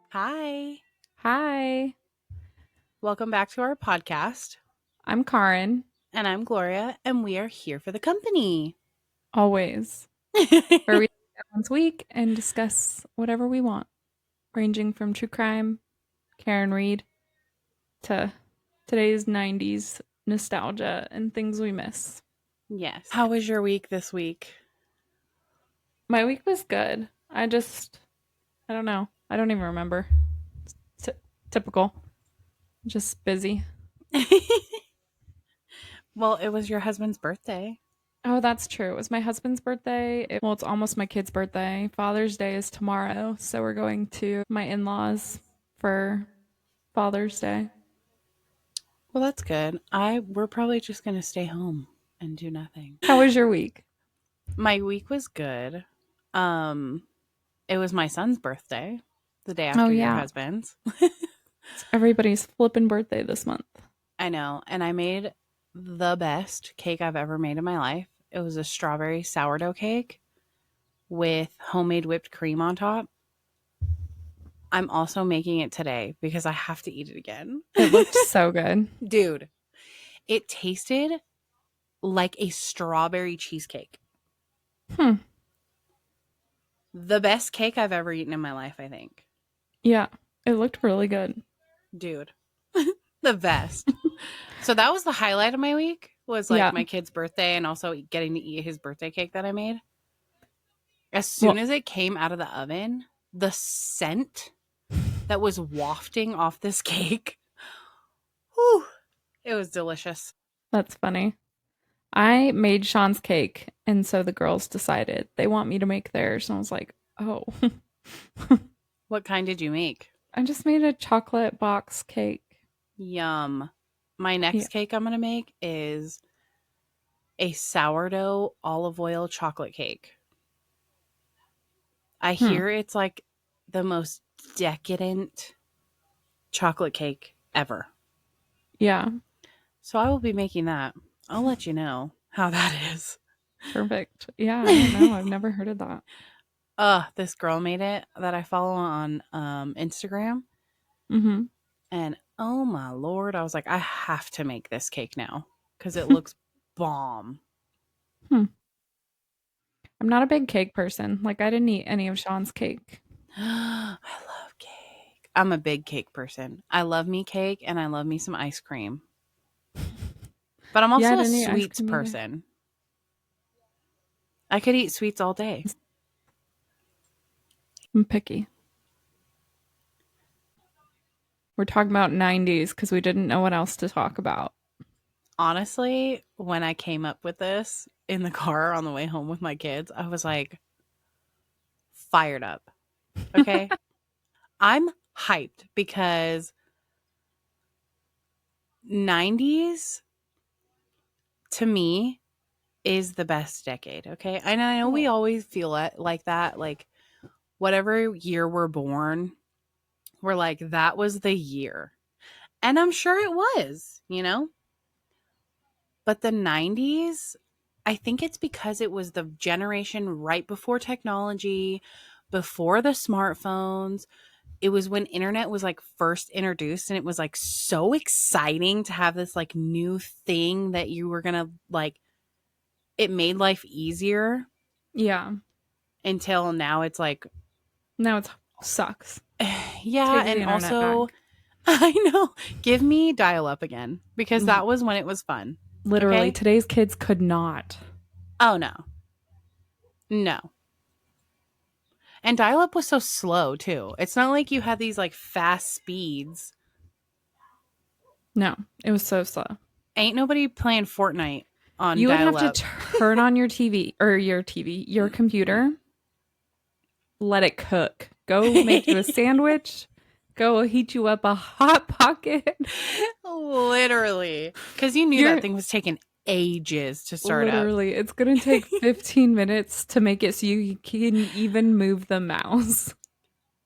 Hi. Hi, Welcome back to our podcast. I'm Karin. And I'm Gloria, and we are here for the company. Always, where we sit once a week and discuss whatever we want, ranging from true crime, Karen Reed, to today's 90s nostalgia and things we miss. Yes. How was your week this week? My week was good. I don't know. I don't even remember. T- Typical. Just busy. Well, it was your husband's birthday. Oh, that's true. It was my husband's birthday. It's almost my kid's birthday. Father's Day is tomorrow, so we're going to my in-laws for Father's Day. Well, that's good. We're probably just going to stay home and do nothing. How was your week? My week was good. Um it was my son's birthday, the day Oh after your yeah, husband's. it's everybody's flippin' birthday this month. I know, and I made the best cake I've ever made in my life. It was a strawberry sourdough cake with homemade whipped cream on top. I'm also making it today because I have to eat it again. It looked so good. Dude, it tasted like a strawberry cheesecake. Hmm. The best cake I've ever eaten in my life, I think. Yeah, it looked really good. Dude, the best. So that was the highlight of my week, was like Yeah. my kid's birthday and also getting to eat his birthday cake that I made. As soon Well, as it came out of the oven, the scent that was wafting off this cake, whew, it was delicious. that's funny. I made Sean's cake, and so the girls decided they want me to make theirs, and I was like, oh. What kind did you make? I just made a chocolate box cake. Yum. My next Yeah. cake I'm going to make is a sourdough olive oil chocolate cake. I Hmm. hear it's like the most decadent chocolate cake ever. Yeah. So I will be making that. I'll let you know how that is. Perfect. Yeah, I don't know. I've never heard of that. This girl made it that I follow on Instagram. Mm-hmm. And oh my lord, I was like, I have to make this cake now because it looks bomb. Hmm. I'm not a big cake person. Like, I didn't eat any of Sean's cake. I love cake. I'm a big cake person. I love me cake and I love me some ice cream. But I'm Yeah, I also a didn't eat ice sweets cream either. person. I could eat sweets all day. I'm picky. We're talking about 90s because we didn't know what else to talk about. Honestly, when I came up with this in the car on the way home with my kids, I was like fired up. Okay. I'm hyped because 90s to me is the best decade. Okay. And I know we Oh, always feel it like that. Like, whatever year we're born, we're like, that was the year. And I'm sure it was, you know? But the 90s, I think it's because it was the generation right before technology, before the smartphones. It was when internet was like first introduced, and it was like so exciting to have this like new thing that you were going to like, it made life easier. yeah. Until now it's like, Now it sucks. yeah, Take the and internet also back. I know, give me dial up again because L- that was when it was fun. Literally, Okay? today's kids could not. Oh no. No. And dial up was so slow too. It's not like you had these like fast speeds. No, it was so slow. Ain't nobody playing Fortnite on You would dial have to up. turn on your computer, let it cook. Go make you a sandwich. Go heat you up a hot pocket. Literally. Because you knew that You're thing was taking ages to start up. literally, it's going to take 15 minutes to make it so you can even move the mouse.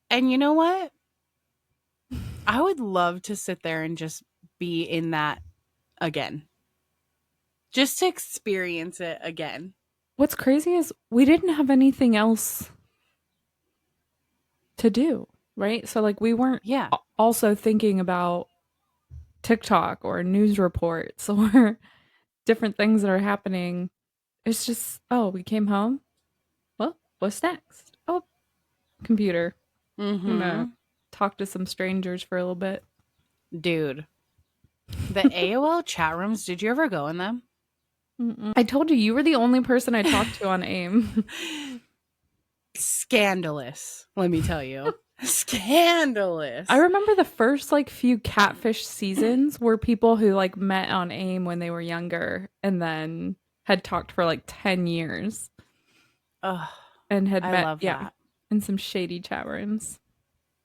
And you know what? I would love to sit there and just be in that again. Just to experience it again. What's crazy is we didn't have anything else to do. right? So like we weren't Yeah. also thinking about TikTok or news reports or different things that are happening. It's just, oh, we came home. Well, what's next? Oh, computer. I'm gonna Mm-hmm. talk to some strangers for a little bit. Dude, the AOL chat rooms, did you ever go in them? Mm-mm. I told you you were the only person I talked to on AIM. Scandalous, let me tell you. I Scandalous. remember the first like few catfish seasons were people who like met on AIM when they were younger and then had talked for like 10 years Oh, and had I met, love yeah, that. in some shady chat rooms.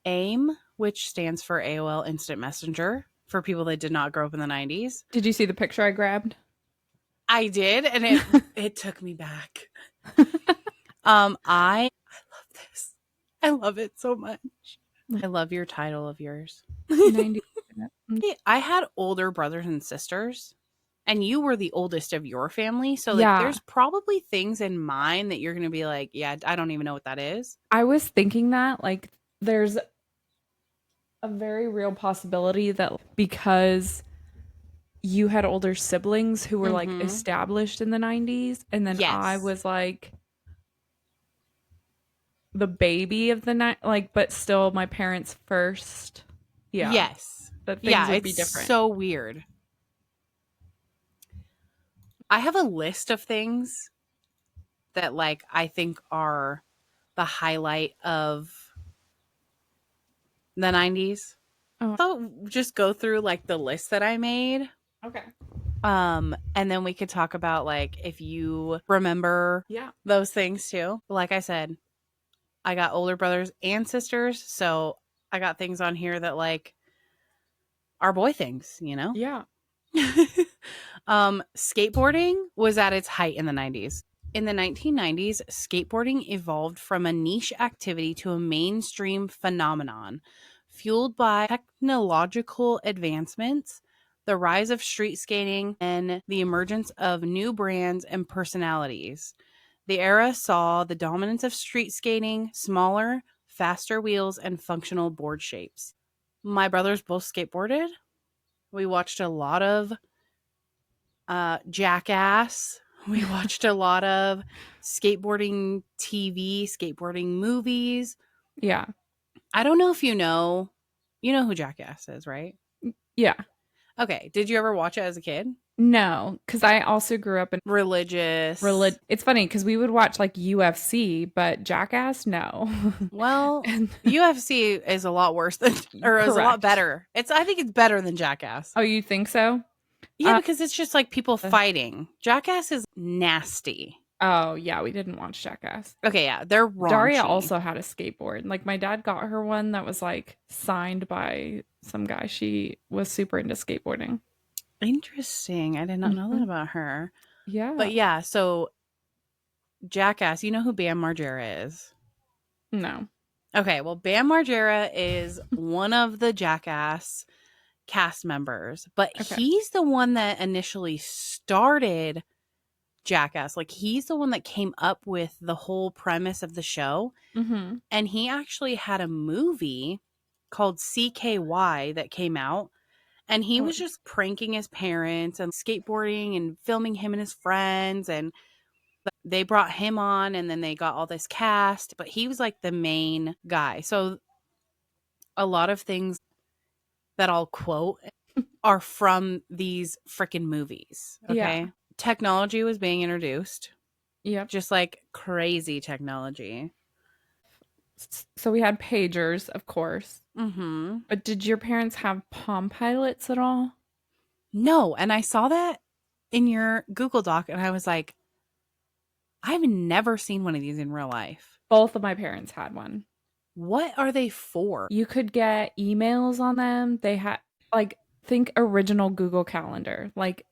AIM, which stands for AOL Instant Messenger for people that did not grow up in the 90s. Did you see the picture I grabbed? I did, and it took me back. I love this. I love it so much. I love your title of yours. 90. I had older brothers and sisters, and you were the oldest of your family. So, like, Yeah, there's probably things in mine that you're going to be like, yeah, I don't even know what that is. I was thinking that like there's a very real possibility that because you had older siblings who were like Mm-hmm. established in the 90s and then I Yes. was like the baby of the night, like, but still my parents first. Yeah, Yes. that things Yeah, would be it's different. so weird. I have a list of things that, like, I think are the highlight of the 90s. Oh, So, just go through, like, the list that I made. okay. And then we could talk about like if you remember Yeah. those things too. Like I said, I got older brothers and sisters, so I got things on here that like are boy things, you know? Yeah. Skateboarding was at its height in the 90s. In the 1990s, skateboarding evolved from a niche activity to a mainstream phenomenon, fueled by technological advancements, the rise of street skating, and the emergence of new brands and personalities. The era saw the dominance of street skating, smaller, faster wheels, and functional board shapes. My brothers both skateboarded. We watched a lot of Jackass. We watched a lot of skateboarding TV, skateboarding movies. Yeah. I don't know if you know who Jackass is, right? Yeah. Okay. Did you ever watch it as a kid? No, because I also grew up in Religious. It's funny because we would watch like UFC, but Jackass, no. Well, And UFC is a lot worse than, or is a lot correct. better. I think it's better than Jackass. Oh, you think so? Yeah, Uh, because it's just like people fighting. Jackass is nasty. oh, yeah, we didn't watch Jackass. Okay, yeah, they're Daria raunchy. also had a skateboard. Like my dad got her one that was like signed by some guy. She was super into skateboarding. Interesting. I did not know that Mhm. about her. Yeah. But yeah, so Jackass, you know who Bam Margera is? No. Okay, well, Bam Margera is one of the Jackass cast members, but Okay. he's the one that initially started Jackass. Like, he's the one that came up with the whole premise of the show. Mhm. And he actually had a movie called CKY that came out. And he What? was just pranking his parents and skateboarding and filming him and his friends. And they brought him on and then they got all this cast, but he was like the main guy. So a lot of things that I'll quote are from these freaking movies. Yeah. Okay. Technology was being introduced, Yep. just like crazy technology. So we had pagers, of course. Mm-hmm. But did your parents have Palm Pilots at all? No. And I saw that in your Google Doc and I was like, I've never seen one of these in real life. Both of my parents had one. What are they for? You could get emails on them. They had like think original Google Calendar. Like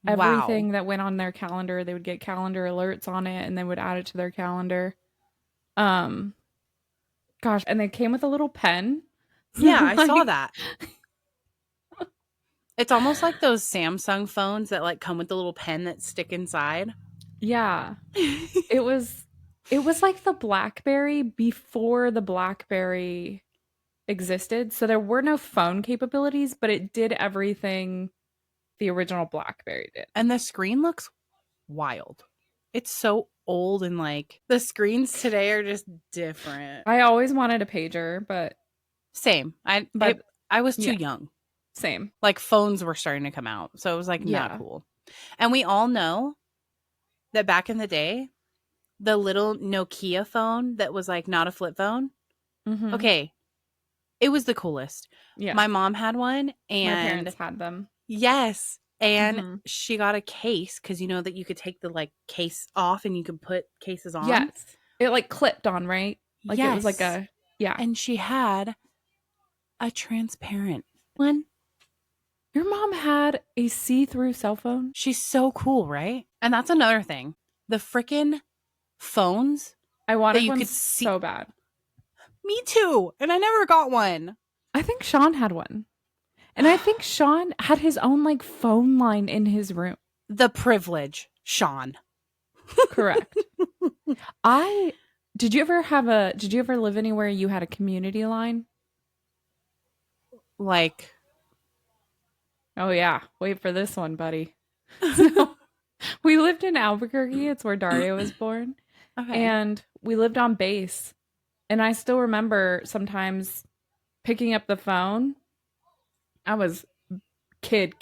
Wow. everything that went on their calendar, they would get calendar alerts on it and they would add it to their calendar. Um gosh, and they came with a little pen. Yeah, So I saw like that. It's almost like those Samsung phones that like come with the little pen that stick inside. yeah, it was it was like the BlackBerry before the BlackBerry existed. So there were no phone capabilities, but it did everything the original BlackBerry did. And the screen looks wild. It's so old and like the screens today are just different. I always wanted a pager, but Same. but I was too yeah, young. same. Like phones were starting to come out. So it was like not Yeah. cool. And we all know that back in the day, the little Nokia phone that was like not a flip phone. Mhm. Okay, it was the coolest. Yeah. My mom had one My and parents had them. yes, and Mhm. she got a case cuz you know that you could take the like case off and you could put cases on. Yes. It like clipped on, right? Like it was like Yes. a yeah. And she had a transparent one. Your mom had a see-through cell phone? She's so cool, right? And that's another thing. The freaking phones I that wanted you one could see. so bad. Me too. And I never got one. I think Sean had one. And I think Sean had his own like phone line in his room. The privilege, Sean. Correct. I did you ever live anywhere you had a community line? Like, Oh yeah, wait for this one, buddy. So we lived in Albuquerque, it's where Dario was born, okay. and we lived on base. And I still remember sometimes picking up the phone. I was kid,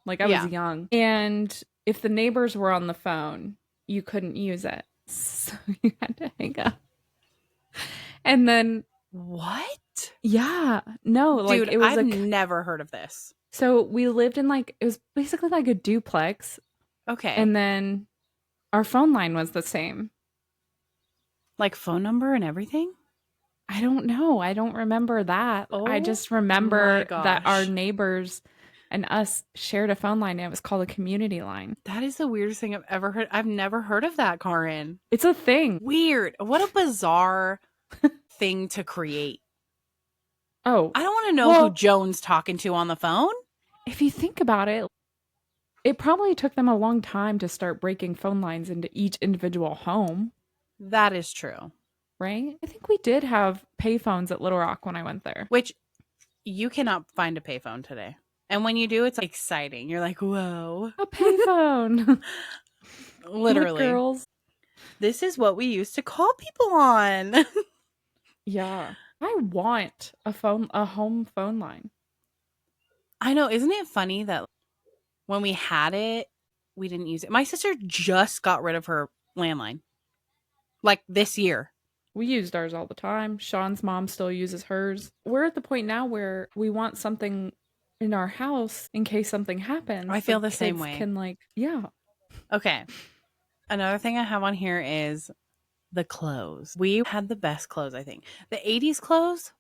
like I was Yeah. young. And if the neighbors were on the phone, you couldn't use it. So you had to hang up. And then What? yeah, no, like Dude, it was I've a never heard of this. so we lived in like it was basically like a duplex Okay. and then our phone line was the same. Like phone number and everything? I don't know. I don't remember that. I Oh just my remember that our gosh. neighbors and us shared a phone line and it was called a community line. That is the weirdest thing I've ever heard. I've never heard of that, Karin. It's a thing. Weird. What a bizarre thing to create. Oh, I don't want to know who well, Joan's talking to on the phone. if you think about it, it probably took them a long time to start breaking phone lines into each individual home, That is true. right? I think we did have payphones at Little Rock when I went there. Which you cannot find a payphone today. And when you do, it's exciting. You're like, whoa. A payphone. Like Literally. girls. This is what we used to call people on. Yeah. I want a home phone line. I know. Isn't it funny that when we had it, we didn't use it? My sister just got rid of her landline like this year. We used ours all the time. Sean's mom still uses hers. We're at the point now where we want something in our house in case something happens. I So feel the same kids way. can like, yeah. Okay. Another thing I have on here is the clothes. We had the best clothes, I think. The 80s clothes,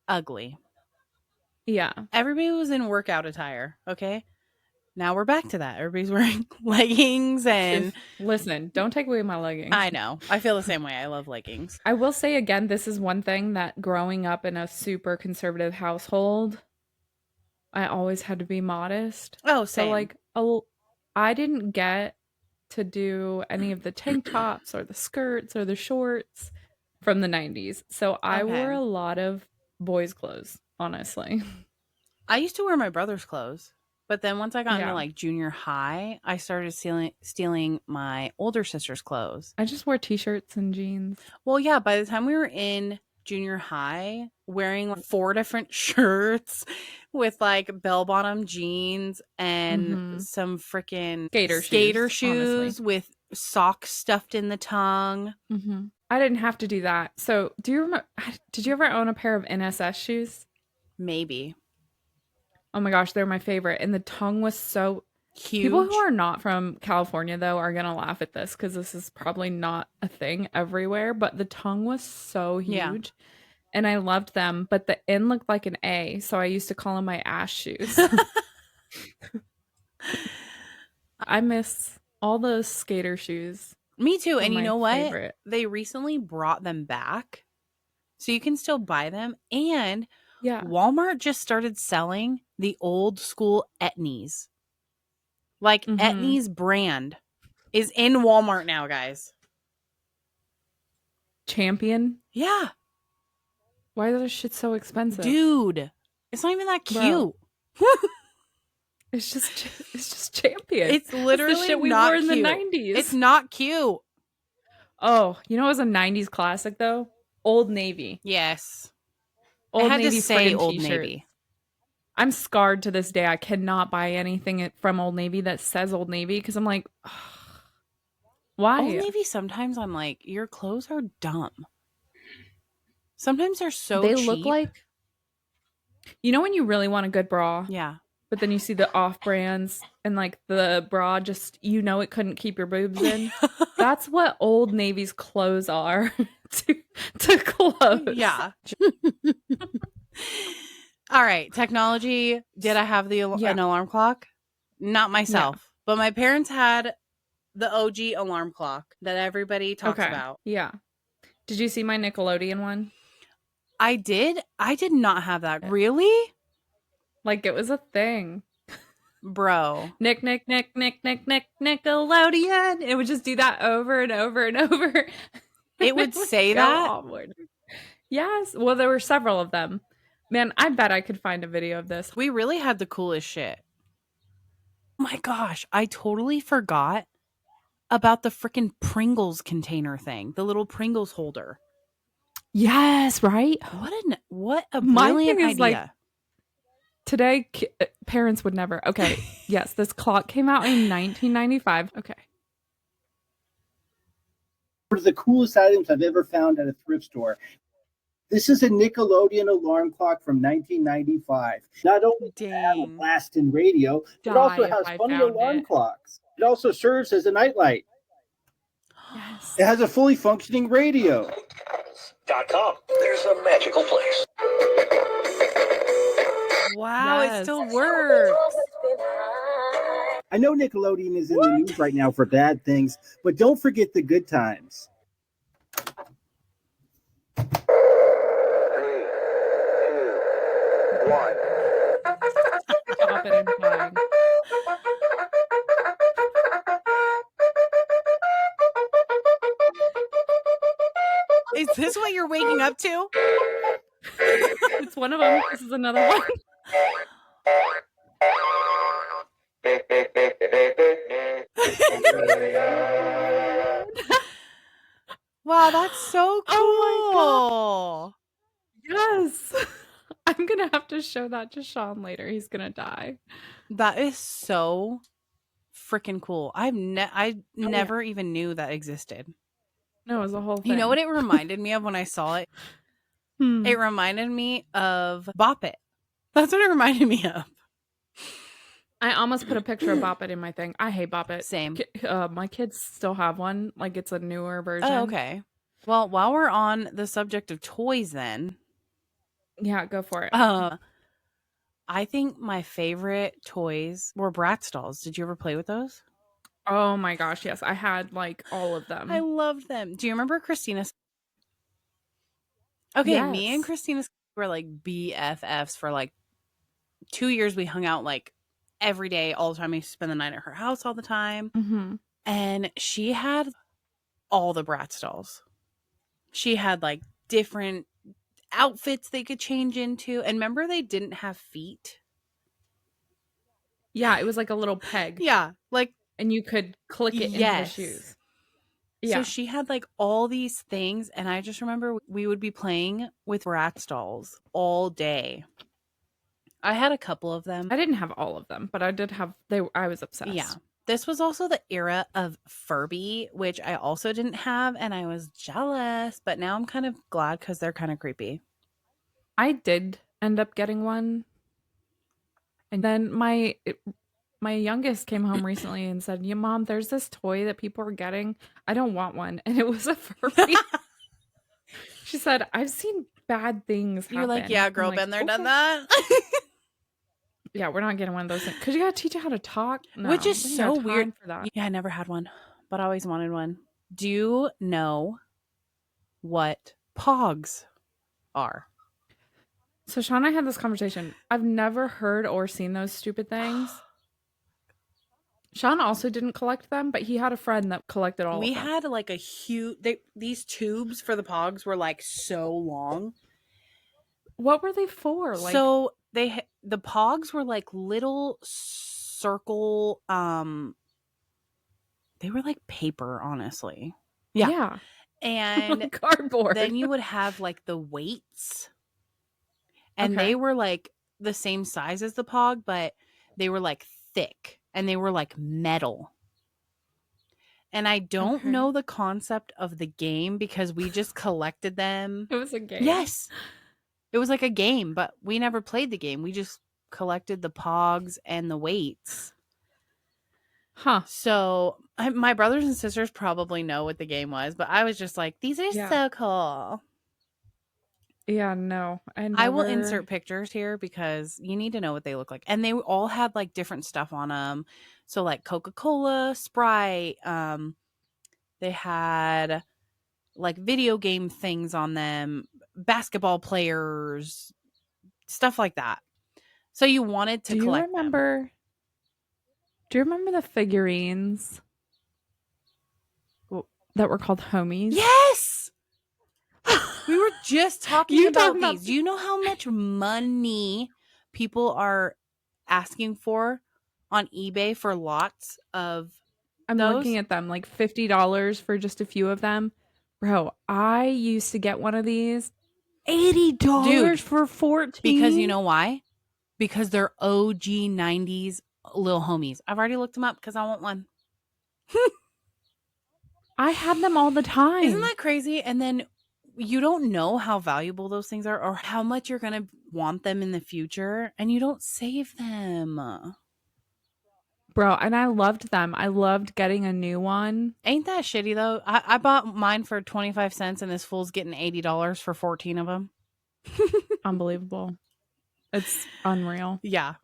ugly. Yeah. Everybody was in workout attire, okay? Now we're back to that. Everybody's wearing leggings and Listen, don't take away my leggings. I know. I feel the same way. I love leggings. I will say again, this is one thing that growing up in a super conservative household, I always had to be modest. Oh, So same. like I didn't get to do any of the tank tops or the skirts or the shorts from the 90s. So I Okay. wore a lot of boys' clothes, honestly. I used to wear my brother's clothes, but then once I got into Yeah. like junior high, I started stealing my older sister's clothes. I just wore t-shirts and jeans. Well, yeah, by the time we were in junior high, wearing like 4 different shirts with like bell-bottom jeans and Mhm. some freaking Skater skater shoes, honestly. shoes with socks stuffed in the tongue. Mhm. I didn't have to do that. So, do you remember did you ever own a pair of NSS shoes? Maybe. Oh my gosh, they're my favorite. And the tongue was so people who Huge. are not from California though are going to laugh at this cuz this is probably not a thing everywhere, but the tongue was so Yeah. huge and I loved them, but the end looked like an A, so I used to call them my ass shoes. I miss all those skater shoes. Me too. Were And you my know what? favorite. They recently brought them back. So you can still buy them. And Yeah. Walmart just started selling the old school Etnies. Like Mhm. Etnies brand is in Walmart now, guys. Champion. Yeah. Why is this shit so expensive? Dude, it's not even that Bro. cute. It's just Champion. It's literally the shit we not wore in cute. the 90s. It's not cute. Oh, you know what was a 90s classic though? Old Navy. Yes. I Old had to Navy say friggin' Old t-shirts. Navy. I'm scarred to this day. I cannot buy anything from Old Navy that says Old Navy because I'm like, ugh, why? Old Navy, sometimes I'm like, your clothes are dumb. Sometimes they're so They cheap. look like, you know when you really want a good bra? Yeah. But then you see the off brands and like the bra just, you know, it couldn't keep your boobs in. That's what Old Navy's clothes are to clothes. Yeah. All right. Technology. Did I have an alarm clock? Not myself. But my parents had the OG alarm clock that everybody talks about. Yeah. Did you see my Nickelodeon one? I did. I did not have that. Really? Like it was a thing. Bro. Nickelodeon. It would just do that over and over and over. It would say that? Onward. Yes. Well, there were several of them. Man, I bet I could find a video of this. We really had the coolest shit. Oh my gosh. I totally forgot about the freaking Pringles container thing. The little Pringles holder. Yes, right? What a My brilliant thing is, idea. like, today, parents would never. Okay. Yes, this clock came out in 1995. Okay. One of the coolest items I've ever found at a thrift store. This is a Nickelodeon alarm clock from 1995. Not only does it have a blast-in radio, it also has funny alarm clocks. It also serves as a nightlight. Yes. It has a fully functioning radio. .com. There's a magical place. Wow, it still works. I know Nickelodeon is in the news right now for bad things, but don't forget the good times. 3, 2, 1. Stop it and flying. Is this what you're waking up to? It's one of them. This is another one. Wow, that's so cool. Oh my God. Yes. I'm going to have to show that to Sean later. He's going to die. That is so freaking cool. I never even knew that existed. No, it was a whole thing. You know what it reminded me of when I saw it? It reminded me of Bop It. That's what it reminded me of. I almost put a picture of Bop It in my thing. I hate Bop It. Same. My kids still have one. Like it's a newer version. Oh, okay. Well, while we're on the subject of toys then. Yeah, go for it. I think my favorite toys were Bratz dolls. Did you ever play with those? Oh my gosh, yes. I had like all of them. I loved them. Do you remember Christina? Okay, Yes. me and Christina were like BFFs for like 2 years. We hung out like every day, all the time. We used to spend the night at her house all the time. Mm-hmm. And she had all the Bratz dolls. She had like different outfits they could change into. And remember, they didn't have feet. Yeah, it was like a little peg. Yeah, like, and you could click it into the shoes. Yeah. So she had like all these things, and I just remember we would be playing with Bratz dolls all day. I had a couple of them. I didn't have all of them, but I did have. I was obsessed. Yeah. This was also the era of Furby, which I also didn't have, and I was jealous, but now I'm kind of glad because they're kind of creepy. I did end up getting one. And then my youngest came home recently and said, "Yeah, Mom, there's this toy that people are getting. I don't want one." And it was a Furby. She said, "I've seen bad things happen." You're like, "Yeah, girl, like, been there, done that." Yeah, we're not getting one of those things. Because you got to teach you how to talk. No, which is so weird. For that. Yeah, I never had one, but I always wanted one. Do you know what Pogs are? So Sean and I had this conversation. I've never heard or seen those stupid things. Sean also didn't collect them, but he had a friend that collected all of them. We had like a huge... these tubes for the Pogs were like so long. What were they for? Like, So the pogs were like little circle they were like paper, honestly. yeah. And Cardboard. then you would have like the weights. And Okay. they were like the same size as the pog, but they were like thick and they were like metal. And I don't Okay. know the concept of the game because we just collected them. It was a game. Yes. It was like a game, but we never played the game. We just collected the pogs and the weights. Huh. So my brothers and sisters probably know what the game was, but I was just like, these are Yeah. so cool. Yeah, no. I will insert pictures here because you need to know what they look like. And they all had like different stuff on them. So like Coca-Cola, Sprite, they had like video game things on them, basketball players, stuff like that. So you wanted to collect them. Do you remember the figurines that were called homies? Yes! We were just talking about these. Do you know how much money people are asking for on eBay for lots of I'm those? looking at them, like $50 for just a few of them. Bro, I used to get one of these. $80 for 14. Because you know why? Because they're OG 90s little homies. I've already looked them up because I want one. I had them all the time. Isn't that crazy? And then you don't know how valuable those things are or how much you're going to want them in the future, and you don't save them. Bro, and I loved them. I loved getting a new one. Ain't that shitty, though? I bought mine for 25 cents, and this fool's getting $80 for 14 of them. Unbelievable. It's unreal. Yeah.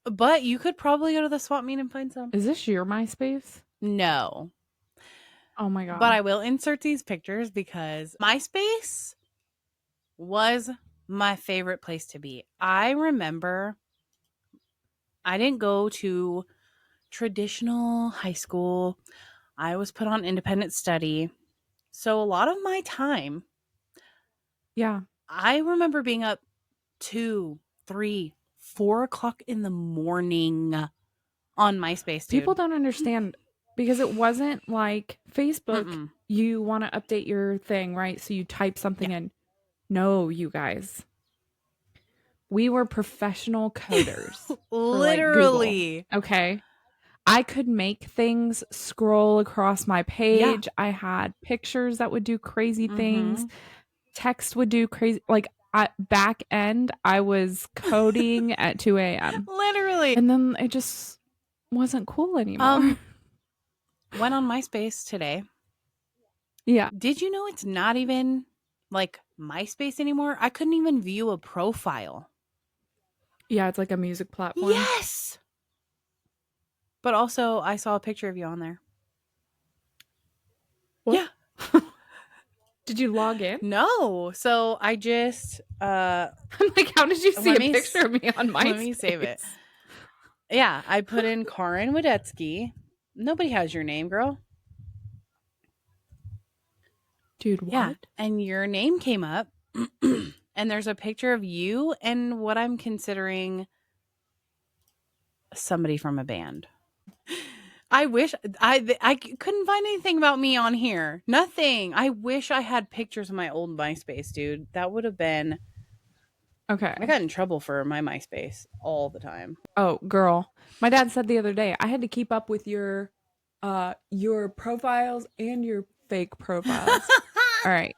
But you could probably go to the swap meet and find some. Is this your MySpace? No. Oh my God. But I will insert these pictures because MySpace was my favorite place to be. I remember I didn't go to traditional high school. I was put on independent study. So a lot of my time, yeah, I remember being up 2, 3, 4 o'clock in the morning on MySpace, dude. People don't understand because it wasn't like Facebook. You want to update your thing, right? So you type something in. No, you guys. We were professional coders. Literally. Like okay. I could make things scroll across my page. Yeah. I had pictures that would do crazy things. Text would do crazy. Like back end, I was coding at 2 a.m. Literally. And then it just wasn't cool anymore. Went on MySpace today. Yeah. Did you know it's not even like MySpace anymore? I couldn't even view a profile. Yeah, it's like a music platform. Yes. But also, I saw a picture of you on there. What? Yeah. Did you log in? No. So I just I'm like, how did you see a picture of me on MySpace? Let me save it. Yeah, I put in Karin Wadetsky. Nobody has your name, girl. Dude, what? Yeah, and your name came up. And there's a picture of you and what I'm considering somebody from a band. I wish I couldn't find anything about me on here. Nothing. I wish I had pictures of my old MySpace, dude. That would have been okay. I got in trouble for my MySpace all the time. Oh, girl. My dad said the other day I had to keep up with your profiles and your fake profiles. All right.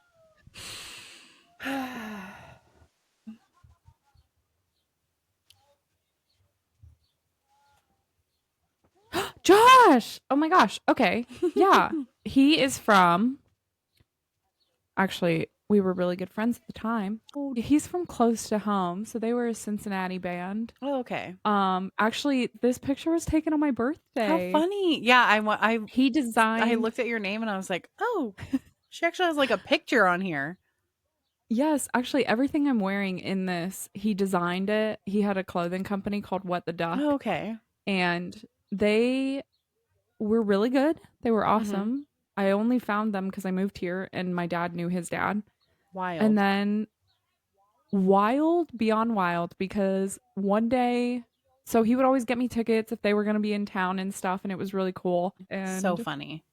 Josh! Oh my gosh. Okay. Yeah. He is from... Actually, we were really good friends at the time. Oh. He's from close to home, so they were a Cincinnati band. Oh, okay. Actually, this picture was taken on my birthday. How funny. Yeah, he designed... I looked at your name and I was like, oh, she actually has like a picture on here. Yes, actually, everything I'm wearing in this, he designed it. He had a clothing company called What the Duck. Oh, okay. And they were really good. They were awesome. I only found them because I moved here and my dad knew his dad. Wild. And then wild beyond wild because one day, so he would always get me tickets if they were going to be in town and stuff, and it was really cool. And So funny.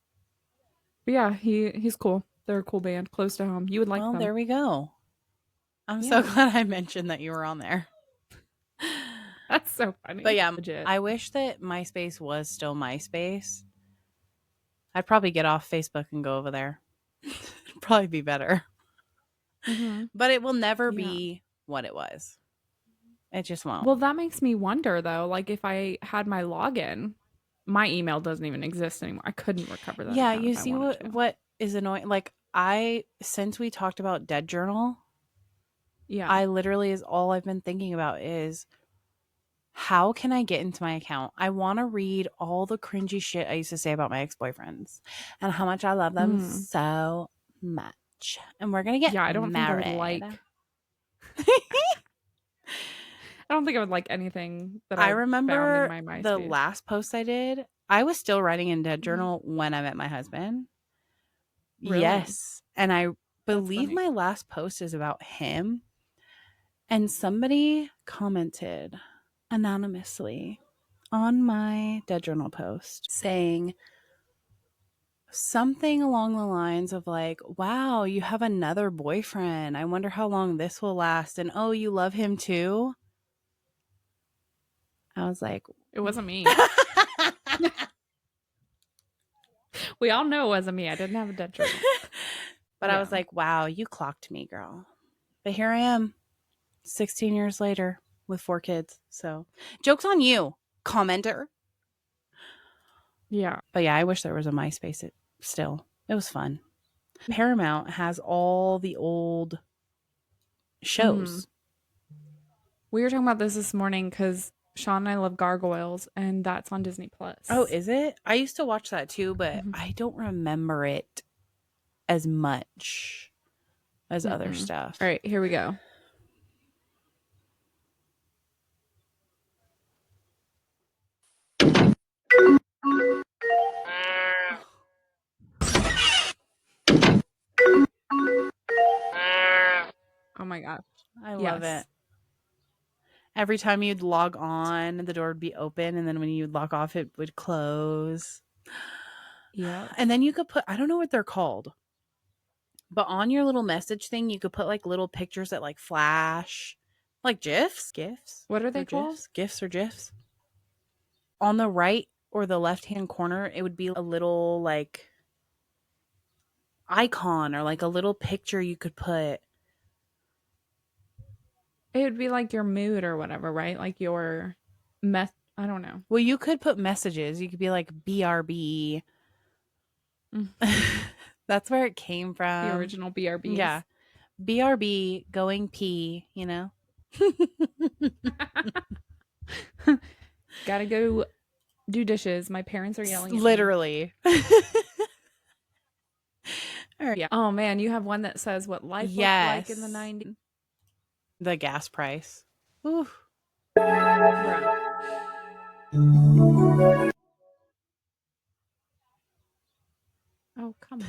but yeah, he's cool. They're a cool band, close to home. You would like Well, them. there we go. I'm so glad I mentioned that you were on there. That's so funny. But yeah, legit. I wish that MySpace was still MySpace. I'd probably get off Facebook and go over there. It'd probably be better. Mm-hmm. But it will never be what it was. It just won't. Well, that makes me wonder though, like if I had my login, my email doesn't even exist anymore. I couldn't recover that. Yeah, account you if I see wanted to. what is annoying? Like since we talked about Dead Journal, Yeah. I literally is all I've been thinking about is how can I get into my account? I want to read all the cringy shit I used to say about my ex-boyfriends and how much I love them so much. And we're going to get I don't married. think I would like I don't think I would like anything that I I remember found in my MySpace. the last post I did, I was still writing in Dead Journal when I met my husband. Really? Yes. And I believe my last post is about him. And somebody commented anonymously on my Dead Journal post saying something along the lines of like, wow, you have another boyfriend. I wonder how long this will last. And oh, you love him too? I was like, it wasn't me. We all know it wasn't me. I didn't have a Dead Journal. But I was like, wow, you clocked me, girl. But here I am, 16 years later with 4 kids. So joke's on you, commenter. Yeah. But yeah, I wish there was a MySpace still. It was fun. Paramount has all the old shows. We were talking about this morning because Sean and I love Gargoyles, and that's on Disney Plus. Oh, is it? I used to watch that too, but I don't remember it as much as other stuff. All right, here we go. Oh my gosh. I love it. Every time you'd log on, the door would be open, and then when you'd log off, it would close. Yeah. And then you could put, I don't know what they're called, but on your little message thing, you could put like little pictures that like flash, like GIFs. What are they called? GIFs or GIFs. On the right or the left-hand corner, it would be a little like icon or like a little picture you could put. It would be like your mood or whatever, right? Like your I don't know. Well, you could put messages. You could be like BRB. That's where it came from. The original BRBs. Yeah. BRB going pee, you know? Gotta go do dishes. My parents are yelling at literally. All right. Yeah. Oh man, you have one that says what life looked like in the 90s. The gas price. Ooh. Oh, come on.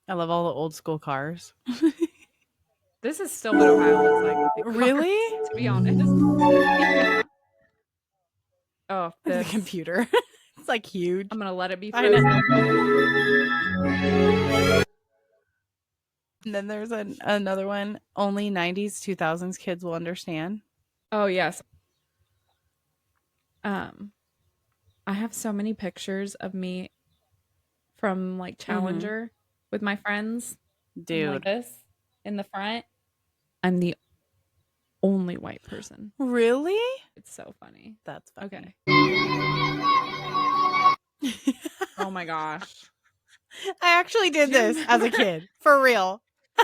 I love all the old school cars. This is still what Ohio looks like. Really? To be honest. Oh, the computer. It's like huge. I'm gonna let it be frozen. And then there's another one. Only 90s, 2000s kids will understand. Oh yes. I have so many pictures of me from like Challenger with my friends. Dude. Like this in the front. I'm the only white person. Really? It's so funny. That's funny. Okay. Oh my gosh. I actually did this as a kid. For real.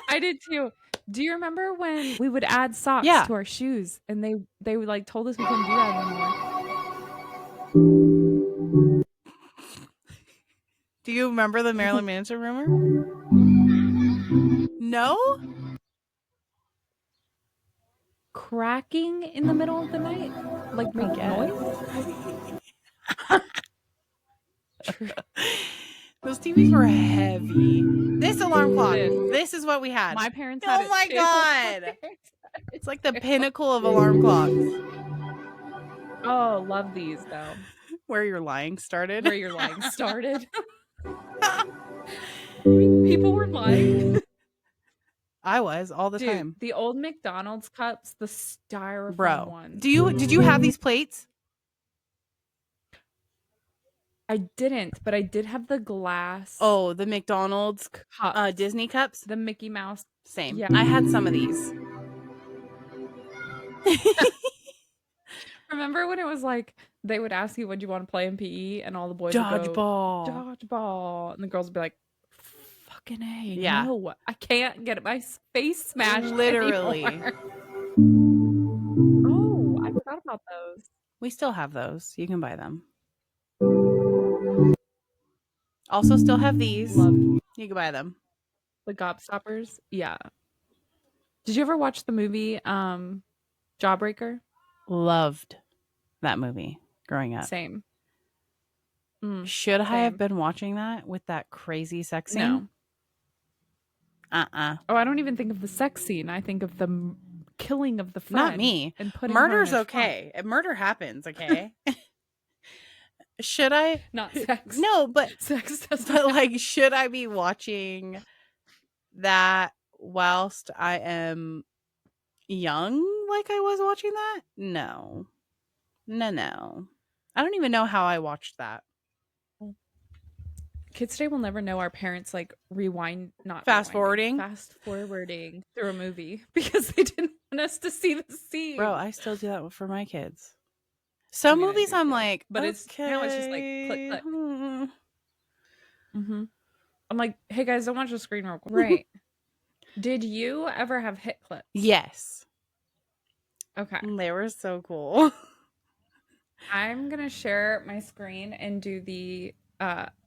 I did too. Do you remember when we would add socks to our shoes and they would like told us we couldn't do that anymore? Do you remember the Marilyn Manson rumor? No? Cracking in the middle of the night? Like make noise? The Those TVs were heavy. This alarm clock. Dude, This is what we had. my parents had Oh it my too. God. It's like the pinnacle of alarm clocks. Oh, love these though. Where your lying started. Where your lying started. People were lying. I was all the Dude, time. the old McDonald's cups, the styrofoam Bro, ones. did you have these plates? I didn't, but I did have the glass. Oh, the McDonald's cups. Disney cups? The Mickey Mouse. Same. Yeah. I had some of these. Remember when it was like they would ask you what you want to play in PE and all the boys would go dodgeball and the girls would be like fucking A. Yeah. No, I can't get my face smashed. Literally. Anymore. Oh, I forgot about those. We still have those. You can buy them. Also still have these. Loved You can buy them. the Gobstoppers. Yeah. Did you ever watch the movie Jawbreaker? Loved that movie growing up. Same. Should I have been watching that with that crazy sex scene? No. Oh, I don't even think of the sex scene. I think of the killing of the friend. Not me. And putting Murder's her in a okay. Murder happens, okay? Should I? Not sex. No, but sex doesn't. But like, should I be watching that whilst I am young, like I was watching that? No. I don't even know how I watched that. Kids today will never know our parents like fast forwarding through a movie because they didn't want us to see the scene. Bro, I still do that for my kids. Some movies I'm like, but okay. it's now it's just like click click. I'm like, hey guys, don't watch the screen real quick. Right. Did you ever have hit clips? Yes. Okay. They were so cool. I'm gonna share my screen and do the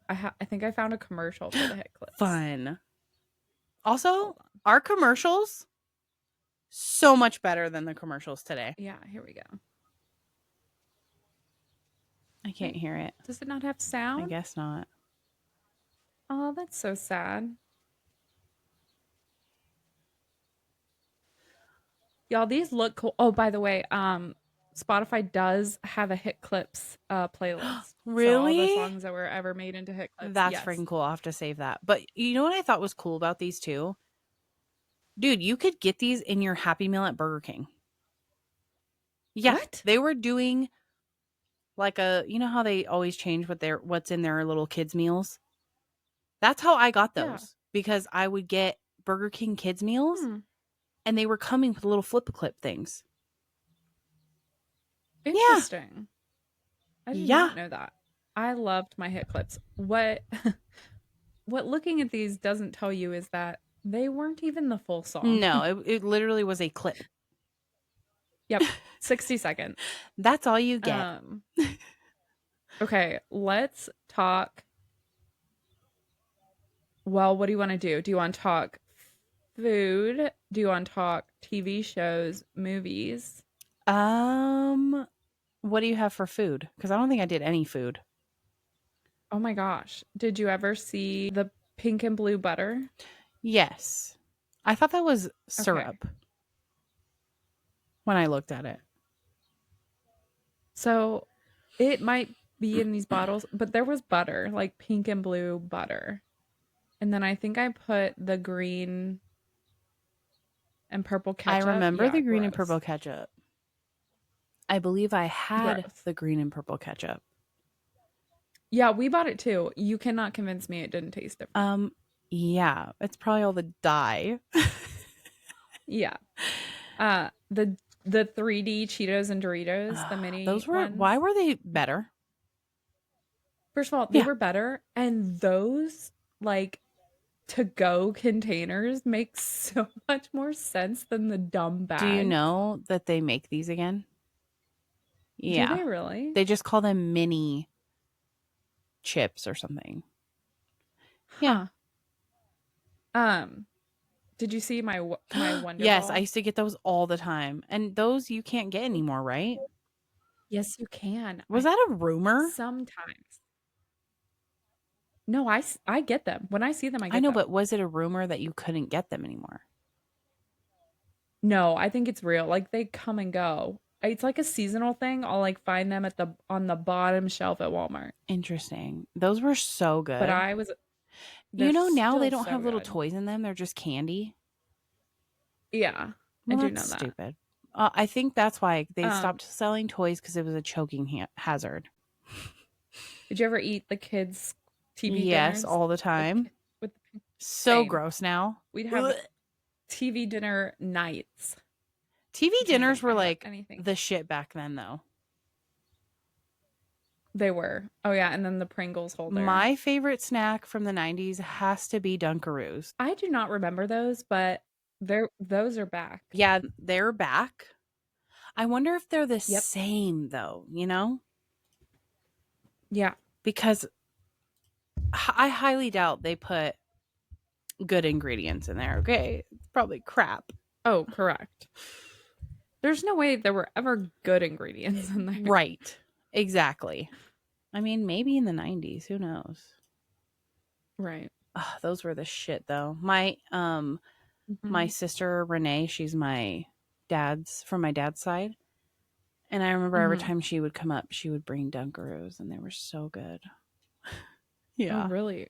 I think I found a commercial for the hit clips. Fun. Also, our commercials so much better than the commercials today. Yeah, here we go. I can't hear it. Does it not have sound? I guess not. Oh, that's so sad. Y'all, these look cool. Oh, by the way, Spotify does have a hit clips playlist. Really? So all the songs that were ever made into hit clips. That's freaking cool. I'll have to save that. But you know what I thought was cool about these two? Dude, you could get these in your Happy Meal at Burger King. Yeah. What? They were doing like you know how they always change what's in their little kids meals? That's how I got those. Because I would get Burger King kids meals and they were coming with little flip clip things. Interesting. I did not know that. I loved my hit clips. What looking at these doesn't tell you is that they weren't even the full song. No, it literally was a clip. Yep. 60 seconds. That's all you get. Okay, let's talk. Well, what do you want to do? Do you want to talk food? Do you want to talk TV shows, movies? What do you have for food? Because I don't think I did any food. Oh my gosh. Did you ever see the pink and blue butter? Yes. I thought that was syrup when I looked at it. So it might be in these bottles, but there was butter, like pink and blue butter. And then I think I put the green and purple ketchup. I remember the green and purple ketchup. I believe I had the green and purple ketchup. Yeah, we bought it too. You cannot convince me it didn't taste different. Yeah, it's probably all the dye. Yeah. The 3D Cheetos and Doritos, the mini those were ones. Why were they better? First of all, they were better, and those like to-go containers make so much more sense than the dumb bag. Do you know that they make these again? Yeah. Do they really? They just call them mini chips or something. Yeah. Did you see my Wonder Yes, Ball? I used to get those all the time. And those you can't get anymore, right? Yes, you can. Was that a rumor? Sometimes. No, I get them. When I see them, I get I know, them. but was it a rumor that you couldn't get them anymore? No, I think it's real. Like they come and go. It's like a seasonal thing. I'll like find them at on the bottom shelf at Walmart. Interesting. Those were so But good. they're Now they still don't so have little good. toys in them. They're just candy. Yeah, I Well, do that's know that. stupid. I think that's why they Um, stopped selling toys because it was a choking hazard. did you ever eat the kids' TV Yes, dinners all the with time. with So same? gross now. We'd have Ugh. TV dinner nights. TV I'm trying to dinners think if were I have like anything. the shit back then, though. They were. Oh yeah, and then the Pringles holder. My favorite snack from the 90s has to be Dunkaroos. I do not remember those, but those are back. Yeah, they're back. I wonder if they're the Yep. same, though, you know? Yeah. Because I highly doubt they put good ingredients in there, okay? It's probably crap. Oh, correct. There's no way there were ever good ingredients in there. Right. Exactly. I mean, maybe in the 90s. Who knows? Right. Those were the shit, though. My Mhm. sister Renee, she's from my dad's side, and I remember every Mhm. time she would come up, she would bring Dunkaroos, and they were so good. Oh, Yeah, really?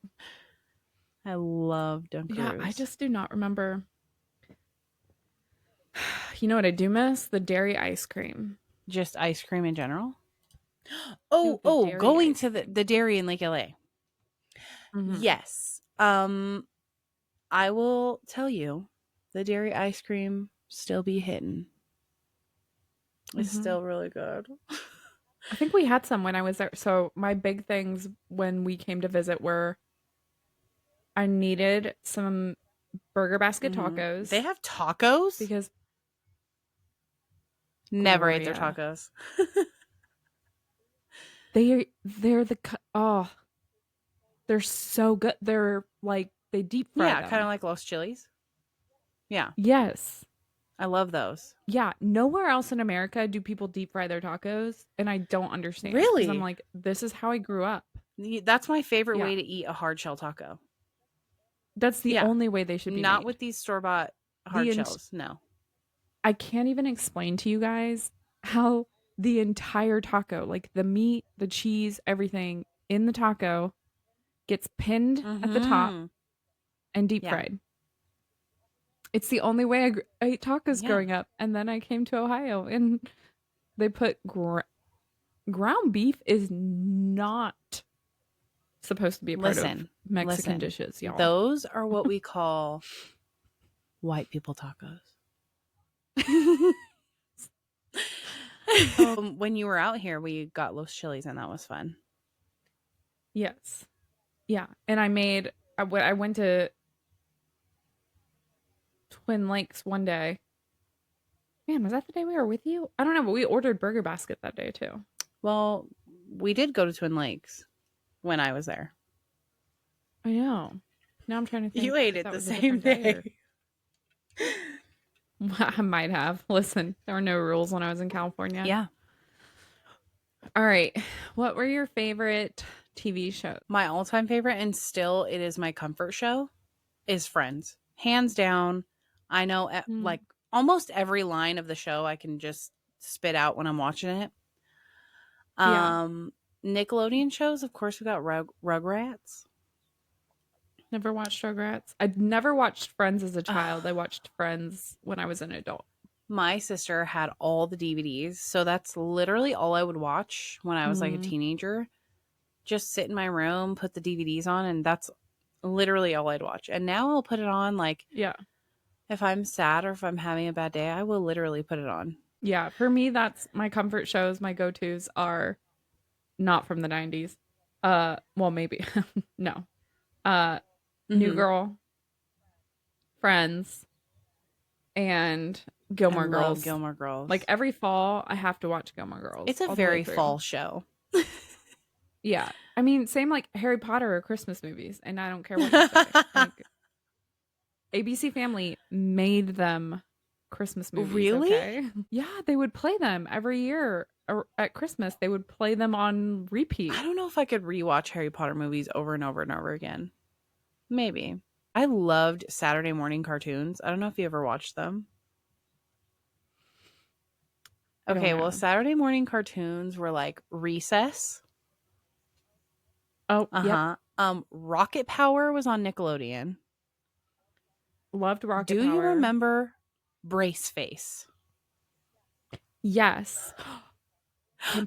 I love Yeah, Dunkaroos. I just do not remember. You know what I do miss? The dairy ice cream. Just ice cream in general. No, the dairy Going ice to cream. the dairy in Lake LA. Mhm. Yes. I will tell you, the dairy ice cream still be hitting. It's Mhm. still really good. I think we had some when I was there. So my big things when we came to visit were I needed some Burger Basket tacos. They have tacos? Because Never ate their Gloria, tacos. they're oh, they're so good. They're like they deep fry Yeah, kind of them. like Los Chili's. Yeah, Yes. I love those. Yeah, nowhere else in America do people deep fry their tacos, and I don't understand. Because I'm Really? like, this is how I grew up. That's my favorite Yeah, way to eat a hard shell taco. that's the Yeah, only way they should be not made. with these store-bought The hard en- shells. No. I can't even explain to you guys how the entire taco, like the meat, the cheese, everything in the taco, gets pinned at the top Mm-hmm. and deep Yeah. fried. It's the only way I ate tacos Yeah. growing up. And then I came to Ohio and they put ground beef is not supposed to be a part of Mexican dishes, y'all. Those are what we call white people tacos. When you were out here, we got Los Chili's, and that was fun. Yes. Yeah. And I went to Twin Lakes one day. Man, was that the day we were with you? I don't know, but we ordered Burger Basket that day too. Well, we did go to Twin Lakes when I was there. I know. Now I'm trying to think. You ate if it that the was a same different day day. I might have. Listen, there were no rules when I was in California. Yeah. All right. What were your favorite TV shows? My all-time favorite, and still it is my comfort show, is Friends. Hands down. I know like almost every line of the show I can just spit out when I'm watching it. Yeah. Nickelodeon shows, of course, we got Rugrats. Never watched Rugrats. I'd never watched Friends as a child. I watched Friends when I was an adult. My sister had all the DVDs, so that's literally all I would watch when I was like a teenager. Just sit in my room, put the DVDs on, and that's literally all I'd watch. And now I'll put it on like if I'm sad or if I'm having a bad day, I will literally put it on. Yeah, for me that's my comfort shows. My go-tos are not from the 90s. Well, maybe. No. New Girl, Friends, and Gilmore Girls. Gilmore Girls. Like every fall, I have to watch Gilmore Girls. It's a very fall show. Yeah. I mean, same like Harry Potter or Christmas movies, and I don't care what you say. Like, ABC Family made them Christmas movies. Really? Okay. Yeah, they would play them every year at Christmas. They would play them on repeat. I don't know if I could rewatch Harry Potter movies over and over and over again. Maybe. I loved Saturday morning cartoons. I don't know if you ever watched them. Okay, well, Saturday morning cartoons were like Recess. Oh, yep. Rocket Power was on Nickelodeon. Loved Rocket Do Power. you remember Brace Face? Yes.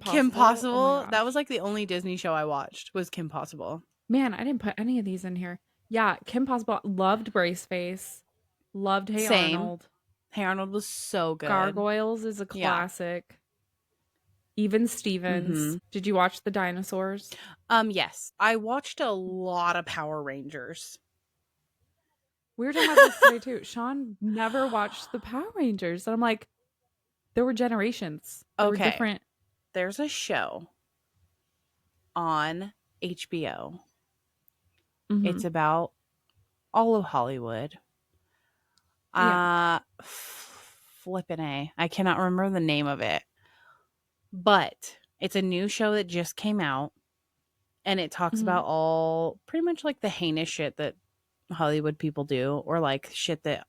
Kim Possible. Oh that was like the only Disney show I watched was Kim Possible. Man, I didn't put any of these in here. Yeah, Kim Possible. Loved Brace Face. Loved Hey Arnold. Hey Arnold was so good. Gargoyles is a classic. Even Stevens. Did you watch the dinosaurs? Yes. I watched a lot of Power Rangers. We were talking about this today too. Sean never watched the Power Rangers. And I'm like, there were generations. There were different. There's a show on HBO. It's about all of Hollywood. Flippin' A. I cannot remember the name of it. But it's a new show that just came out. And it talks about all pretty much like the heinous shit that Hollywood people do, or like shit that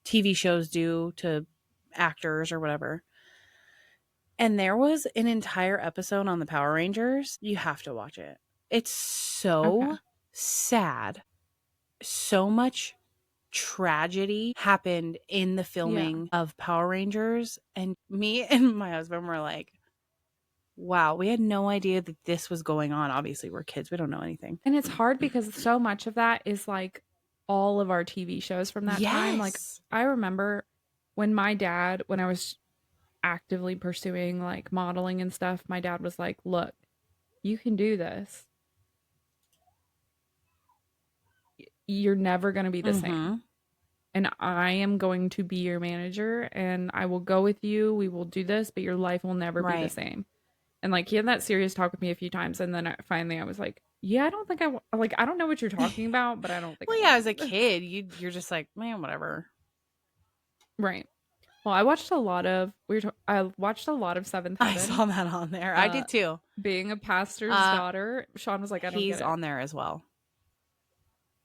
TV shows do to actors or whatever. And there was an entire episode on the Power Rangers. You have to watch it. It's so sad. So much tragedy happened in the filming of Power Rangers. And me and my husband were like, wow, we had no idea that this was going on. Obviously, we're kids. We don't know anything. And it's hard because so much of that is like all of our TV shows from that time. Like, I remember when I was actively pursuing like modeling and stuff, my dad was like, look, you can do this. You're never going to be the same. And I am going to be your manager and I will go with you. We will do this, but your life will never be the same. And like he had that serious talk with me a few times, and then finally I was like, "Yeah, I don't think I don't know what you're talking about, but I don't think." Well, yeah, as a kid, you're just like, man, whatever. Right. Well, I watched a lot of Seventh Heaven. I saw that on there. I did too. Being a pastor's daughter, Sean was like, "I don't get it." He's on there as well.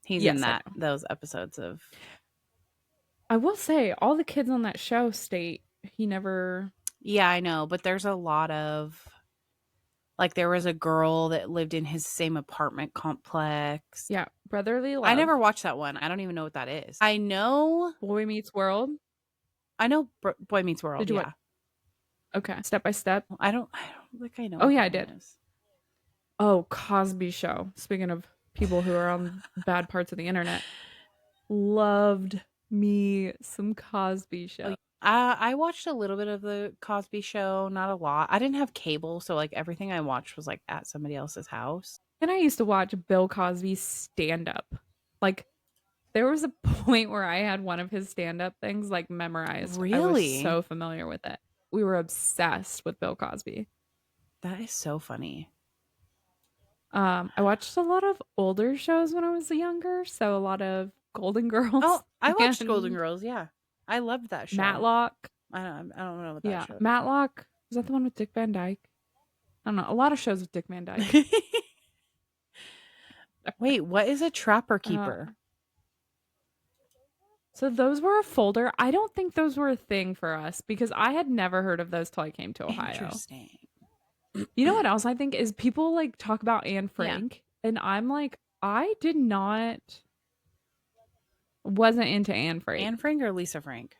He's in those episodes of. I will say, all the kids on that show state he never. Yeah, I know, but there's a lot of. Like, there was a girl that lived in his same apartment complex. Yeah, Brotherly Love. I never watched that one. I don't even know what that is. I know Boy Meets World. I know Boy Meets World. Did you watch? Okay, Step by Step. I don't think I know. Oh yeah, I did. Oh, Cosby Show. Speaking of people who are on bad parts of the internet, loved me some Cosby Show. I watched a little bit of the Cosby Show, not a lot. I didn't have cable, so like everything I watched was like at somebody else's house. And I used to watch Bill Cosby's stand-up. Like, there was a point where I had one of his stand-up things like memorized. Really? I was so familiar with it. We were obsessed with Bill Cosby. That is so funny. I watched a lot of older shows when I was younger, so a lot of Golden Girls. Oh, I watched Golden Girls, yeah. I loved that show. Matlock. I don't know what that show is. Matlock. Was that the one with Dick Van Dyke? I don't know. A lot of shows with Dick Van Dyke. Wait, what is a Trapper Keeper? So those were a folder. I don't think those were a thing for us because I had never heard of those till I came to Ohio. Interesting. You know what else I think is people like talk about Anne Frank, and I'm like, I wasn't into Anne Frank. Anne Frank or Lisa Frank?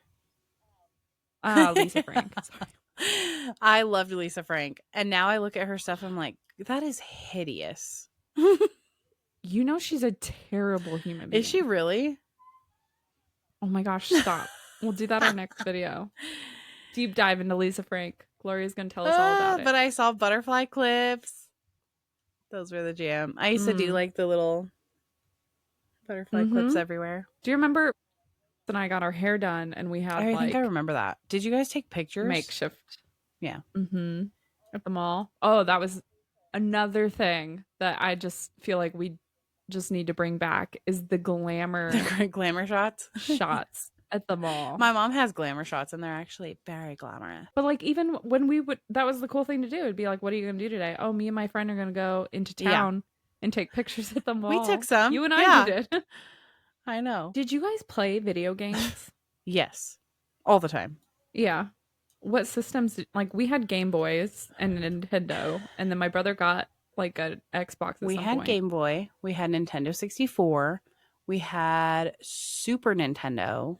Lisa Frank. Sorry. I loved Lisa Frank. And now I look at her stuff, I'm like, that is hideous. You know she's a terrible human being. Is she really? Oh my gosh, stop. We'll do that our next video. Deep dive into Lisa Frank. Gloria's going to tell us all about it. But I saw butterfly clips. Those were the jam. I used to do like the little butterfly clips everywhere. Do you remember when I got our hair done and we had I think I remember that. Did you guys take pictures? Makeshift. Yeah. At the mall. Oh, that was another thing that I just feel like we just need to bring back is the glamour. The glamour shots? Shots. at the mall. My mom has glamour shots and they're actually very glamorous. But like even when we would, that was the cool thing to do. It'd be like, what are you going to do today? Oh, me and my friend are going to go into town and take pictures at the mall. We took some. You and I did it. I know. Did you guys play video games? Yes. All the time. Yeah. What systems? Like we had Game Boys and Nintendo, and then my brother got like a Xbox at We some had point. Game Boy. We had Nintendo 64. We had Super Nintendo.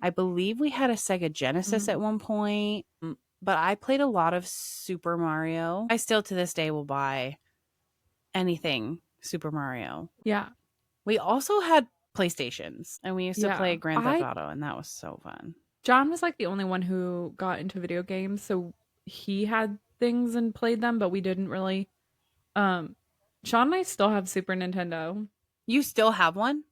I believe we had a Sega Genesis at one point. But I played a lot of Super Mario. I still to this day will buy anything Super Mario. Yeah. We also had PlayStations, and we used to play Grand Theft I- Auto, and that was so fun. John was like the only one who got into video games, so he had things and played them, but we didn't really. Sean and I still have Super Nintendo. You still have one?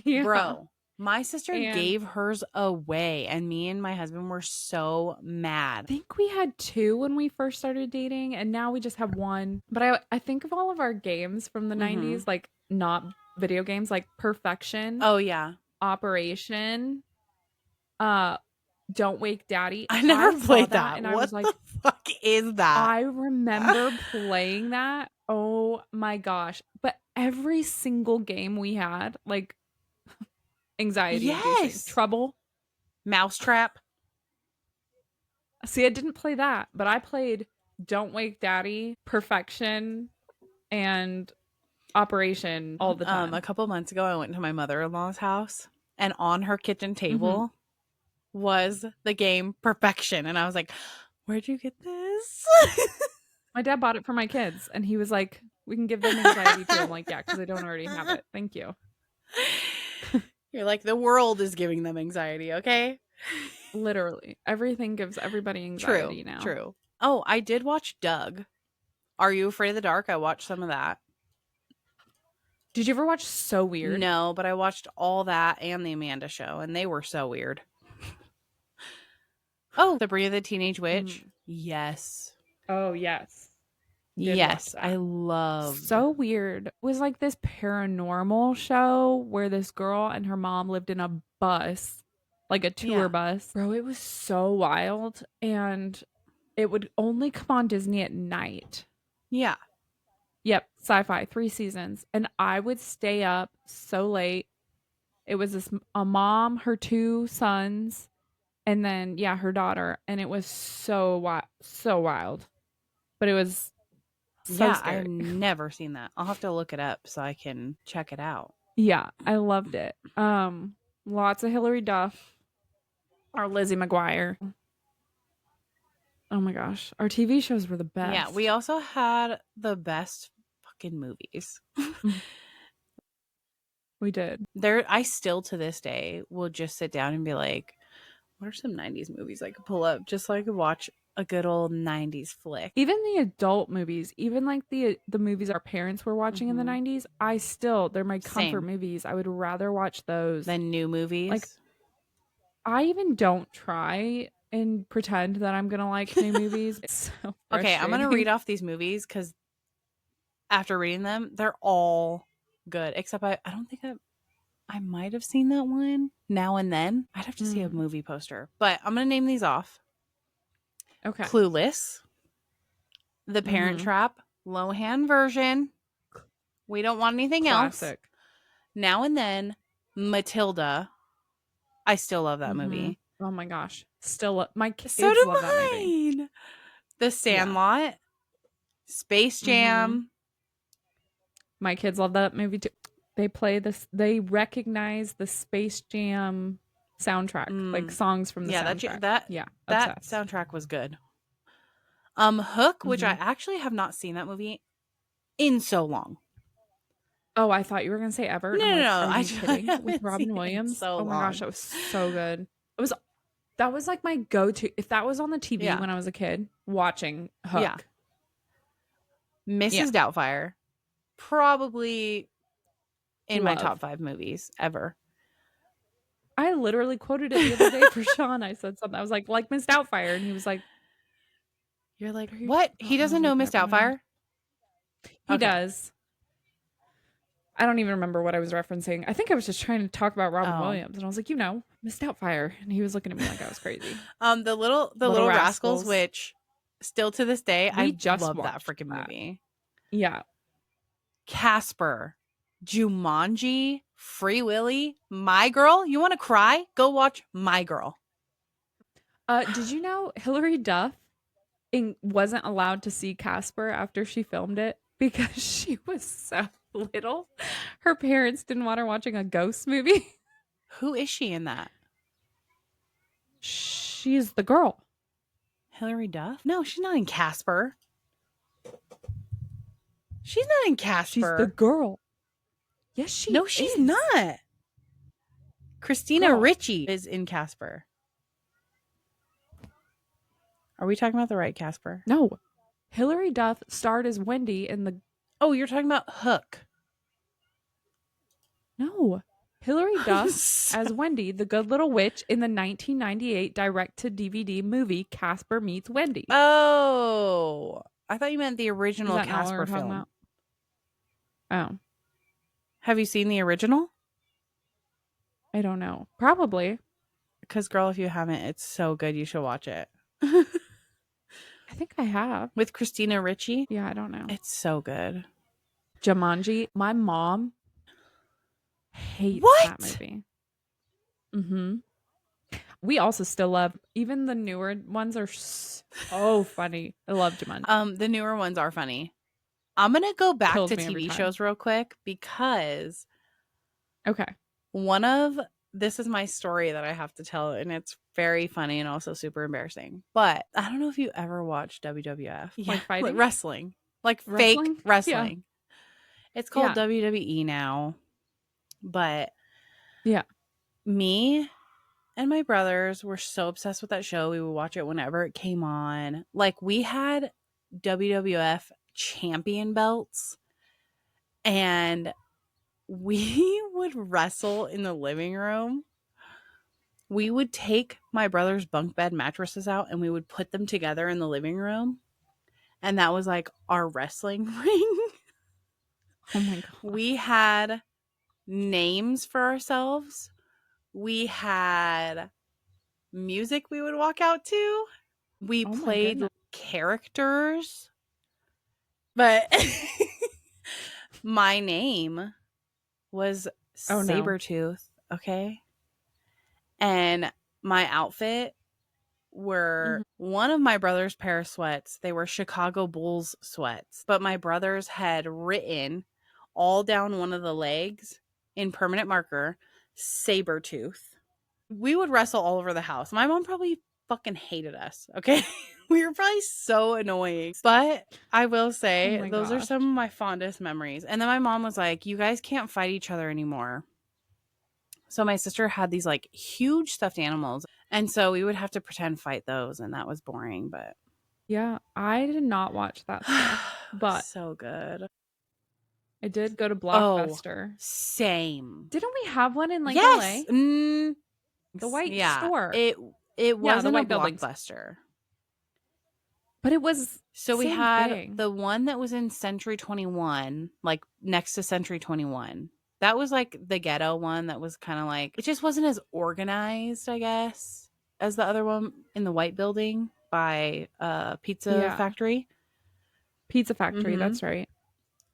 Yeah. Bro, my sister And- gave hers away, and me and my husband were so mad. I think we had 2 when we first started dating, and now we just have 1. But I think of all of our games from the 90s, like not video games, like Perfection, Oh, yeah. Operation, Don't Wake Daddy. I never saw played that. and What I was like, the fuck is that? I remember playing that. Oh my gosh. But every single game we had, like anxiety inducing. Yes. Trouble. Mousetrap. See, I didn't play that, but I played Don't Wake Daddy, Perfection, and Operation all the time. A couple months ago, I went to my mother-in-law's house, and on her kitchen table was the game Perfection. And I was like, where'd you get this? My dad bought it for my kids, and he was like, we can give them anxiety too. I'm like, yeah, because I don't already have it. Thank you. You're like, the world is giving them anxiety, okay? Literally. Everything gives everybody anxiety now. True. Oh, I did watch Doug. Are You Afraid of the Dark? I watched some of that. Did you ever watch So Weird? No, but I watched all that and the Amanda Show, and they were so weird. Oh, Sabrina the Teenage Witch. Yes. Oh, yes. Did Yes, watch that. I love. So Weird. It was like this paranormal show where this girl and her mom lived in a bus, like a tour Yeah. bus. Bro, it was so wild. And it would only come on Disney at night. Yeah. Yep, Sci-Fi, 3 seasons. And I would stay up so late. It was a mom, her 2 sons, and then her daughter, and it was so wild. But it was so scary. I've never seen that. I'll have to look it up so I can check it out. Yeah, I loved it. Lots of Hilary Duff or Lizzie McGuire. Oh my gosh, our TV shows were the best. Yeah, we also had the best fucking movies. We did. I still to this day will just sit down and be like, what are some 90s movies I could pull up just so I could watch a good old 90s flick? Even the adult movies, even like the movies our parents were watching in the 90s, they're my comfort movies. I would rather watch those than new movies. Like, I even don't try and pretend that I'm gonna like new movies. It's so okay, I'm gonna frustrating. read off these movies because after reading them, they're all good. Except I don't think I might have seen that one Now and Then. I'd have to see a movie poster, but I'm gonna name these off. Okay. Clueless, The Parent Trap, Lohan version. We don't want anything else. Classic. Now and Then, Matilda. I still love that movie. Oh my gosh. Still, my kids So do love that movie. mine. The Sandlot, Space Jam. My kids love that movie too. They play this. They recognize the Space Jam soundtrack, like songs from the soundtrack. that obsessed. soundtrack was good. Hook, which I actually have not seen that movie in so long. Oh, I thought you were gonna say ever. No, I'm like, no, are I you just- kidding? I With haven't Robin seen it in Williams. so Oh my gosh, long. that was so good. That was like my go-to. If that was on the TV Yeah. when I was a kid, watching Hook. Yeah. Mrs. Doubtfire, probably in my Love. top 5 movies ever. I literally quoted it the other day for Sean. I said something. I was like Miss Doubtfire, and he was like, You're like, Are you- what? oh, He doesn't no, know Miss never mind. Doubtfire? he Okay. does. I don't even remember what I was referencing. I think I was just trying to talk about Robin Oh. Williams, and I was like, Miss Doubtfire, and he was looking at me like I was crazy. The Little Rascals, which still to this day, I just love that freaking movie. Yeah. Casper, Jumanji, Free Willy, My Girl. You want to cry? Go watch My Girl. Did you know Hilary Duff wasn't allowed to see Casper after she filmed it because she was so little? Her parents didn't want her watching a ghost movie. Who is she in that? She's the girl. Hilary Duff? No, she's not in Casper. She's not in Casper. She's the girl. Yes, she's not. Christina Ricci is in Casper. Are we talking about the right Casper? No. Hilary Duff starred as Wendy in the... Oh, you're talking about Hook. No. Hilary Duff as Wendy, the good little witch, in the 1998 direct-to-DVD movie Casper Meets Wendy. Oh. I thought you meant the original Casper film. About? Oh. Have you seen the original? I don't know. Probably. Because, girl, if you haven't, it's so good. You should watch it. I think I have. With Christina Ricci? Yeah, I don't know. It's so good. Jumanji. My mom hates that movie. Mm-hmm. We also still love, even the newer ones are so funny. I love Jumanji. The newer ones are funny. I'm going to go back to TV shows real quick because this is my story that I have to tell, and it's very funny and also super embarrassing. But I don't know if you ever watched WWF. Yeah, like fighting? Like wrestling. Like fake wrestling. Yeah. It's called WWE now. But me and my brothers were so obsessed with that show. We would watch it whenever it came on. Like, we had WWF champion belts, and we would wrestle in the living room. We would take my brother's bunk bed mattresses out and we would put them together in the living room, and that was like our wrestling ring. Oh my god. We had names for ourselves. We had music we would walk out to. We played characters. But my name was Sabretooth, okay? And my outfit were one of my brother's pair of sweats. They were Chicago Bulls sweats. But my brothers had written all down one of the legs in permanent marker, Sabretooth. We would wrestle all over the house. My mom probably fucking hated us, okay? We were probably so annoying. But I will say, those are some of my fondest memories. And then my mom was like, you guys can't fight each other anymore. So my sister had these like huge stuffed animals. And so we would have to pretend fight those. And that was boring, but. Yeah, I did not watch that stuff. But so good. I did go to Blockbuster. Same. Didn't we have one in like LA? The white store. It wasn't a Blockbuster. But it was we had the one that was in Century 21, like next to Century 21. That was like the ghetto one that was kind of like, it just wasn't as organized, I guess, as the other one in the white building by Pizza Factory. Pizza Factory, that's right.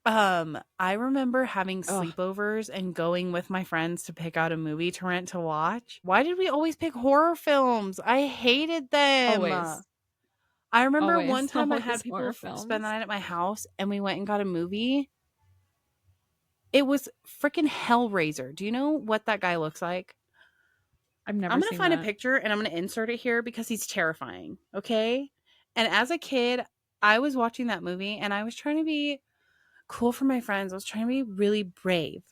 I remember having sleepovers and going with my friends to pick out a movie to rent to watch. Why did we always pick horror films? I hated them. Always. I remember one time I had people spend the night at my house and we went and got a movie. It was freaking Hellraiser. Do you know what that guy looks like? I'm going to find a picture and I'm going to insert it here because he's terrifying. Okay. And as a kid, I was watching that movie and I was trying to be cool for my friends. I was trying to be really brave.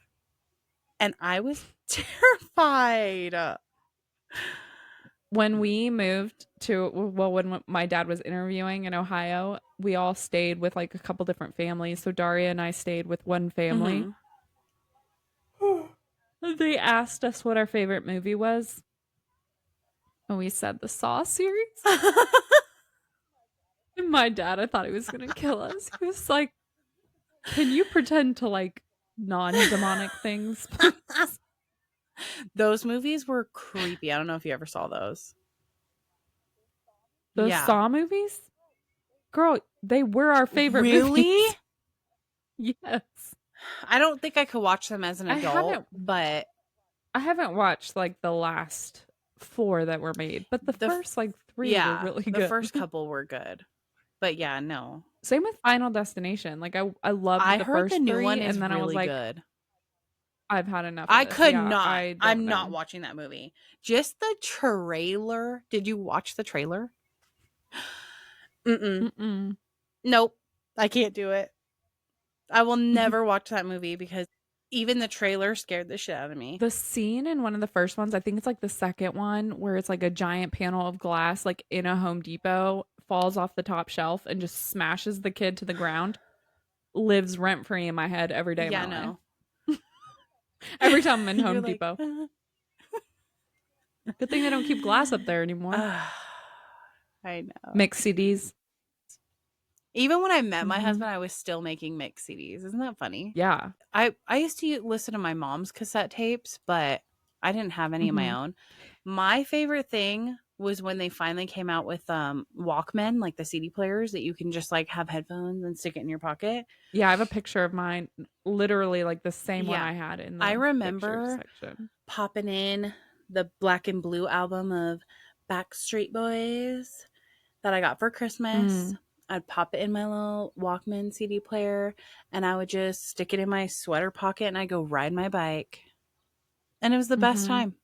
And I was terrified. When we moved when my dad was interviewing in Ohio, we all stayed with like a couple different families. So Daria and I stayed with one family. They asked us what our favorite movie was. And we said the Saw series. And my dad, I thought he was going to kill us. He was like, can you pretend to like non-demonic things. Those movies were creepy. I don't know if you ever saw those. Those Yeah. Saw movies? Girl, they were our favorite Really? movies. Yes. I don't think I could watch them as an I adult, but haven't watched like the last 4 that were made, but the first like 3 were really good. The first couple were good. But yeah, no. Same with Final Destination. Like I loved the heard first the new 3 one is and then really I was like, good. I've had enough of I this. could Yeah, not. I don't I'm know. not watching that movie. Just the trailer. Did you watch the trailer? Mm-mm. Nope. I can't do it. I will never watch that movie because even the trailer scared the shit out of me. The scene in one of the first ones, I think it's like the second one, where it's like a giant panel of glass like in a Home Depot falls off the top shelf and just smashes the kid to the ground, lives rent free in my head every day of my life. Every time I'm in Home Depot. Good thing they don't keep glass up there anymore. I know. Mix CDs. Even when I met my husband, I was still making mix CDs. Isn't that funny? Yeah. I used to listen to my mom's cassette tapes, but I didn't have any of my own. My favorite thing was when they finally came out with Walkman, like the CD players that you can just like have headphones and stick it in your pocket. Yeah, I have a picture of mine, literally like the same one I had in the I remember section. Popping in the Black and Blue album of Backstreet Boys that I got for Christmas. I'd pop it in my little Walkman CD player and I would just stick it in my sweater pocket and I'd go ride my bike. And it was the best time.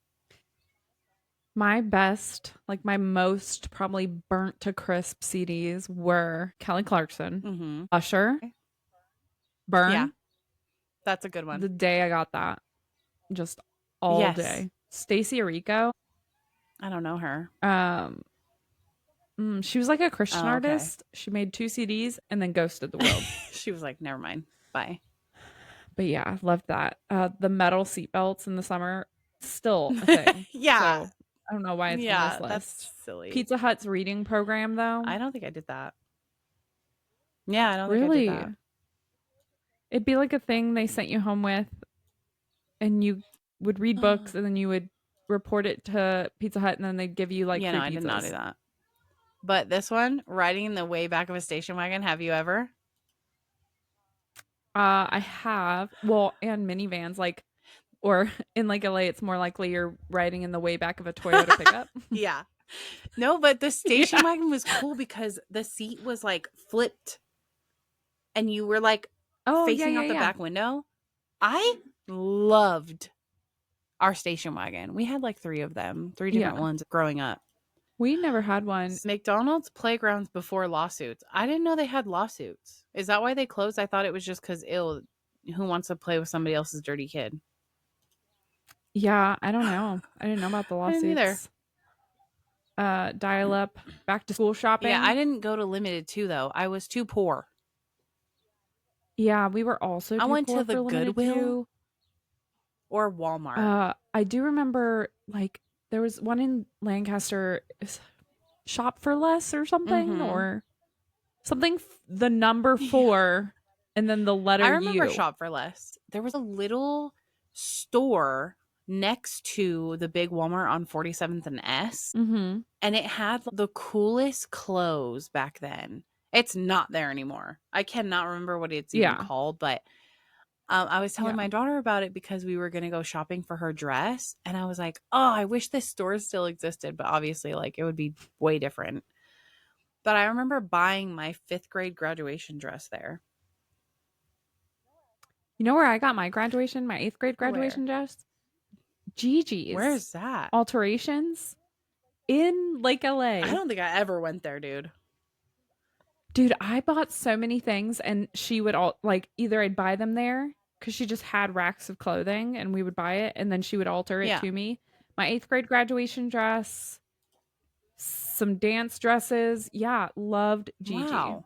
My best, like my most probably burnt to crisp CDs were Kelly Clarkson, Usher, Burn. Yeah, that's a good one. The day I got that, just all day. Stacey Arico. I don't know her. She was like a Christian artist. She made 2 CDs and then ghosted the world. She was like, never mind. Bye. But yeah, loved that. The metal seatbelts in the summer, still a thing. Yeah. So, I don't know why it's on this list. That's silly. Pizza Hut's reading program, though. I don't think I did that. Yeah, I don't think I did that. It'd be like a thing they sent you home with, and you would read books, and then you would report it to Pizza Hut, and then they'd give you like free no, pizzas. I did not do that. But this one, riding in the way back of a station wagon, have you ever? I have. Well, and minivans, like, or in like LA, it's more likely you're riding in the way back of a Toyota pickup. Yeah. No, but the station wagon was cool because the seat was like flipped and you were like facing out the back window. I loved our station wagon. We had like 3 of them, 3 different ones growing up. We never had one. McDonald's playgrounds before lawsuits. I didn't know they had lawsuits. Is that why they closed? I thought it was just because who wants to play with somebody else's dirty kid? Yeah, I don't know. I didn't know about the lawsuits. I didn't either. Dial up back to school shopping. Yeah, I didn't go to Limited Too though. I was too poor. Yeah, we were also. I went to the Goodwill or Walmart. I do remember like there was one in Lancaster, Shop for Less or something, or something. The number 4, and then the letter U. I remember Shop for Less. There was a little store next to the big Walmart on 47th and S, and it had the coolest clothes back then. It's not there anymore. I cannot remember what it's even called, but I was telling my daughter about it because we were going to go shopping for her dress, and I was like, oh, I wish this store still existed, but obviously like it would be way different. But I remember buying my 5th grade graduation dress there. You know where I got my 8th grade graduation dress? Gigi's. Where's that? Alterations in Lake LA. I don't think I ever went there, dude. Dude, I bought so many things, and she would either I'd buy them there because she just had racks of clothing, and we would buy it, and then she would alter it to me. My 8th grade graduation dress, some dance dresses. Yeah, loved Gigi. Wow.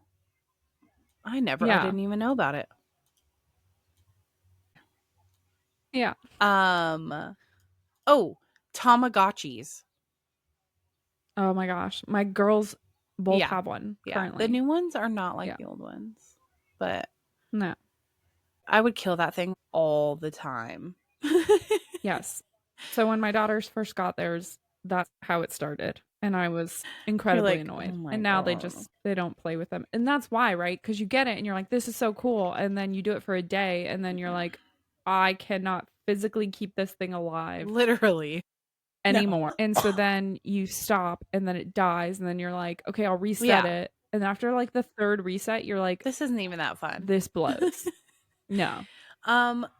I didn't even know about it. Yeah. Oh, Tamagotchis. Oh my gosh. My girls both have one currently. The new ones are not like the old ones. But no. I would kill that thing all the time. Yes. So when my daughters first got theirs, that's how it started. And I was You're incredibly like, annoyed. oh my And now God. they don't play with them. And that's why, right? Because you get it and you're like, this is so cool. And then you do it for a day and then you're like, I cannot physically keep this thing alive Literally. anymore. And so then you stop and then it dies. And then you're like, okay, I'll reset Yeah. it. And after like the third reset, you're like, This isn't even that fun. this blows. No.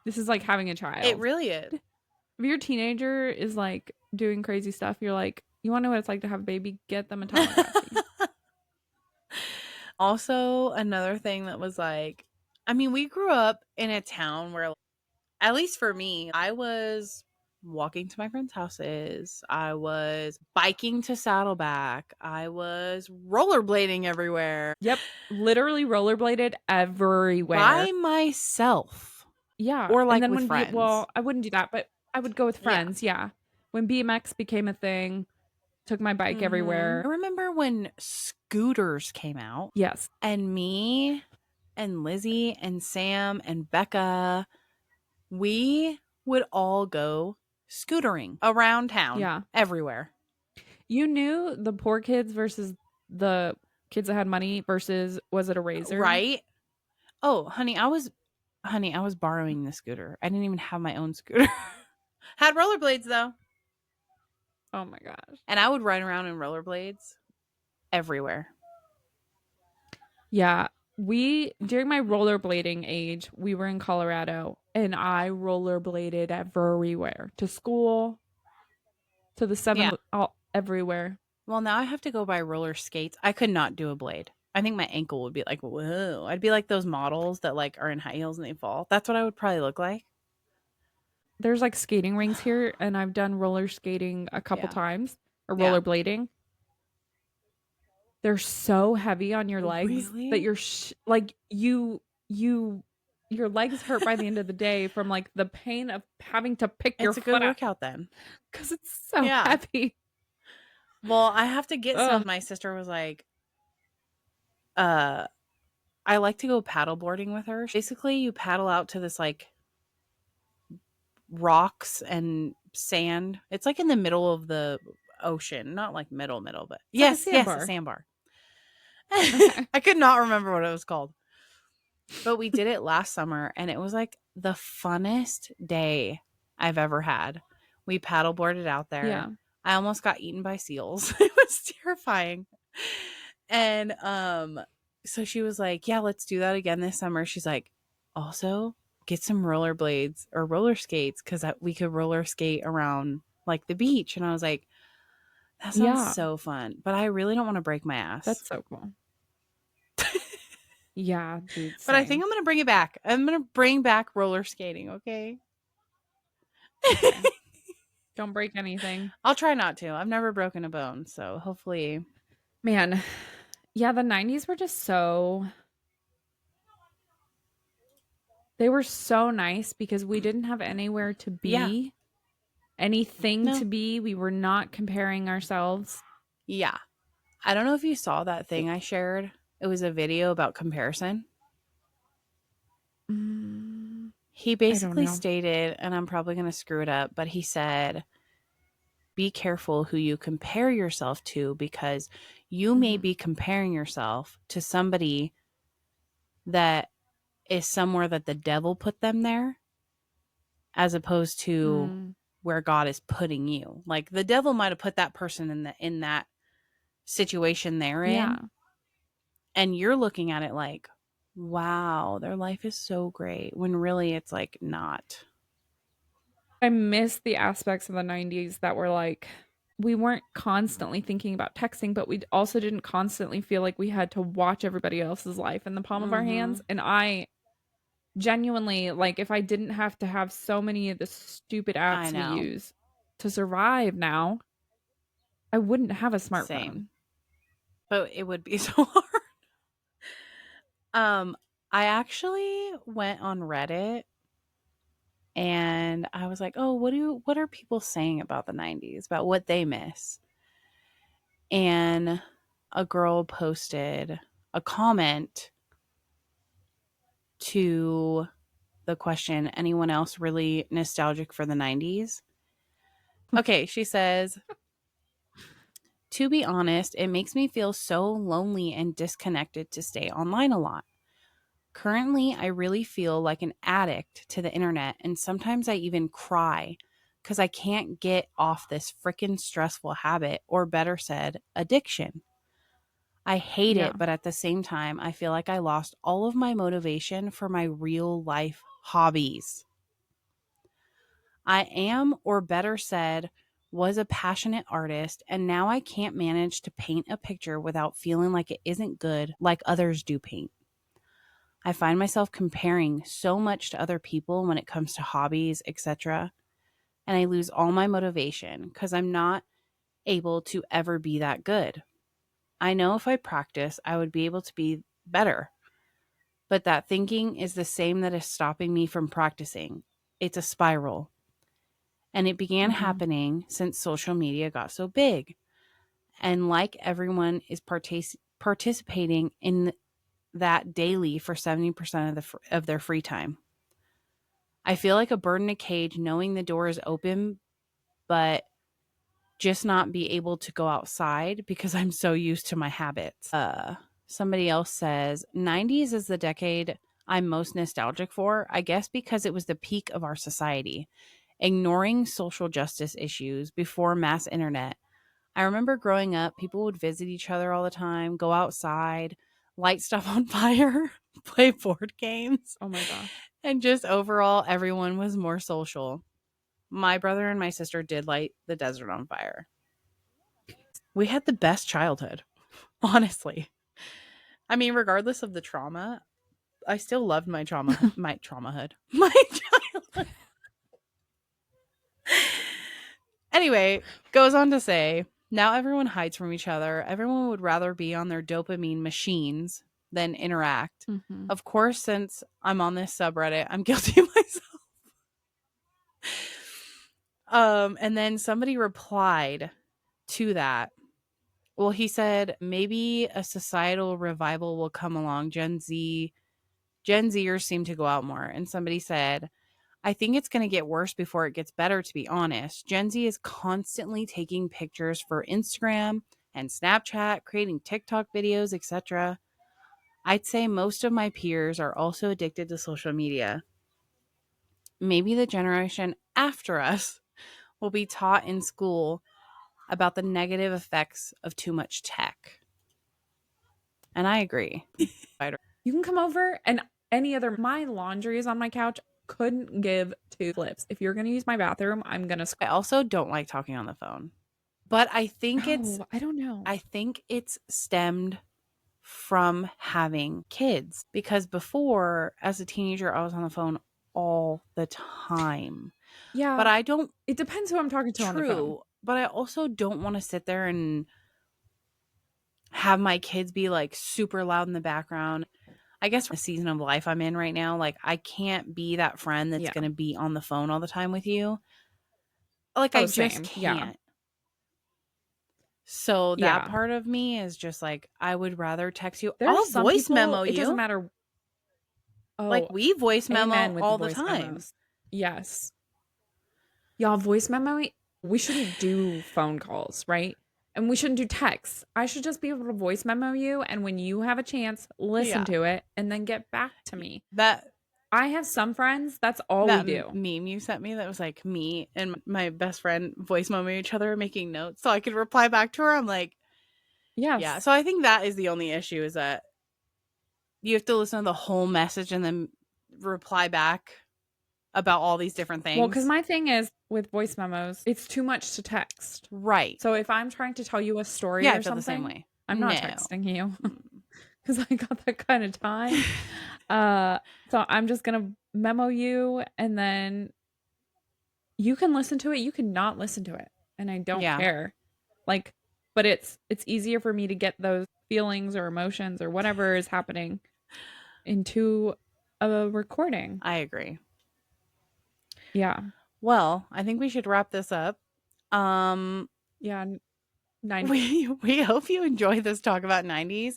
This is like having a child. It really is. If your teenager is like doing crazy stuff, you're like, you want to know what it's like to have a baby? Get them a Tamagotchi. Also, another thing that was like, I mean, we grew up in a town where, at least for me, I was walking to my friends' houses. I was biking to Saddleback. I was rollerblading everywhere. Yep. Literally rollerbladed everywhere. By myself. Yeah. Or like and then with when friends. well, I wouldn't do that, but I would go with friends. Yeah. When BMX became a thing, took my bike everywhere. I remember when scooters came out. Yes. And me and Lizzie and Sam and Becca, we would all go scootering around town. Yeah. Everywhere. You knew the poor kids versus the kids that had money versus was it a razor? Right? Oh, honey, I was borrowing the scooter. I didn't even have my own scooter. Had rollerblades though. Oh my gosh. And I would ride around in rollerblades everywhere. Yeah. During my rollerblading age, we were in Colorado and I rollerbladed everywhere to school, to the everywhere. Well, now I have to go buy roller skates. I could not do a blade. I think my ankle would be like, whoa. I'd be like those models that like are in high heels and they fall. That's what I would probably look like. There's like skating rinks here and I've done roller skating a couple times or rollerblading. They're so heavy on your legs that you're like your legs hurt by the end of the day from like the pain of having to pick your foot up. It's a good workout then. Because it's so heavy. Well, I have to get some. My sister was like, I like to go paddle boarding with her. Basically, you paddle out to this like rocks and sand. It's like in the middle of the ocean. Not like middle, but it's yes, a sandbar. I could not remember what it was called. But we did it last summer and it was like the funnest day I've ever had. We paddleboarded out there. Yeah. I almost got eaten by seals. It was terrifying. And so she was like, yeah, let's do that again this summer. She's like, also get some rollerblades or roller skates because we could roller skate around like the beach. And I was like, that sounds so fun. But I really don't want to break my ass. That's so cool. Yeah, dude. But I think I'm going to bring it back. I'm going to bring back roller skating, okay? Don't break anything. I'll try not to. I've never broken a bone, so hopefully. Man, yeah, the 90s were just so... They were so nice because we didn't have anywhere to be, anything to be. We were not comparing ourselves. Yeah. I don't know if you saw that thing I shared. It was a video about comparison. He basically stated, and I'm probably going to screw it up, but he said, be careful who you compare yourself to because you may be comparing yourself to somebody that is somewhere that the devil put them there as opposed to where God is putting you. Like the devil might have put that person in that situation they're in. And you're looking at it like, wow, their life is so great. When really it's like not. I miss the aspects of the 90s that were like, we weren't constantly thinking about texting, but we also didn't constantly feel like we had to watch everybody else's life in the palm of our hands. And I genuinely, like, if I didn't have to have so many of the stupid apps we use to survive now, I wouldn't have a smartphone. Same. But it would be so hard. I actually went on Reddit and I was like, oh, what are people saying about the 90s, about what they miss? And a girl posted a comment to the question, anyone else really nostalgic for the 90s? Okay, she says, to be honest, it makes me feel so lonely and disconnected to stay online a lot. Currently, I really feel like an addict to the internet, and sometimes I even cry because I can't get off this freaking stressful habit, or better said, addiction. I hate Yeah. it, but at the same time, I feel like I lost all of my motivation for my real life hobbies. I am, or better said, was a passionate artist, and now I can't manage to paint a picture without feeling like it isn't good like others do paint. I find myself comparing so much to other people when it comes to hobbies, etc., and I lose all my motivation because I'm not able to ever be that good. I know if I practice, I would be able to be better, but that thinking is the same that is stopping me from practicing. It's a spiral. And it began happening since social media got so big. And like everyone is participating in that daily for 70% of their free time. I feel like a bird in a cage knowing the door is open, but just not be able to go outside because I'm so used to my habits. Somebody else says 90s is the decade I'm most nostalgic for, I guess because it was the peak of our society, ignoring social justice issues before mass internet. I remember growing up, people would visit each other all the time, go outside, light stuff on fire, play board games. Oh my gosh. And just overall, everyone was more social. My brother and my sister did light the desert on fire. We had the best childhood, honestly. I mean, regardless of the trauma, I still loved my childhood. My childhood. Anyway, goes on to say, now everyone hides from each other. Everyone would rather be on their dopamine machines than interact. Of course, since I'm on this subreddit, I'm guilty myself. And then somebody replied to that. Well, he said maybe a societal revival will come along. Gen Zers seem to go out more. And somebody said, I think it's going to get worse before it gets better, to be honest. Gen Z is constantly taking pictures for Instagram and Snapchat, creating TikTok videos, etc. I'd say most of my peers are also addicted to social media. Maybe the generation after us will be taught in school about the negative effects of too much tech. And I agree. You can come over and my laundry is on my couch. Couldn't give two flips. If you're going to use my bathroom, I'm going to I also don't like talking on the phone. But I think I don't know. I think it's stemmed from having kids, because before, as a teenager, I was on the phone all the time. Yeah. But I don't. It depends who I'm talking to on the phone. True. But I also don't want to sit there and have my kids be like super loud in the background. I guess the season of life I'm in right now, like I can't be that friend that's going to be on the phone all the time with you. Like I just can't. Yeah. So that part of me is just like, I would rather text you. There's I'll voice memo you. It doesn't matter. Oh, like we voice memo all the time. Memos. Yes. Y'all voice memo. We shouldn't do phone calls, right? And we shouldn't do texts. I should just be able to voice memo you, and when you have a chance, listen to it and then get back to me. I have some friends, that's all we do. Meme you sent me that was like me and my best friend voice memo each other making notes so I could reply back to her. I'm like, yes. Yeah. So I think that is the only issue, is that you have to listen to the whole message and then reply back about all these different things. Well, because my thing is with voice memos, it's too much to text. Right. So if I'm trying to tell you a story or something, the same way. I'm not texting you because I got that kind of time. So I'm just going to memo you, and then you can listen to it. You can not listen to it. And I don't care. Like, but it's easier for me to get those feelings or emotions or whatever is happening into a recording. I agree. Yeah. Well, I think we should wrap this up. Yeah. 90s. We hope you enjoyed this talk about 90s.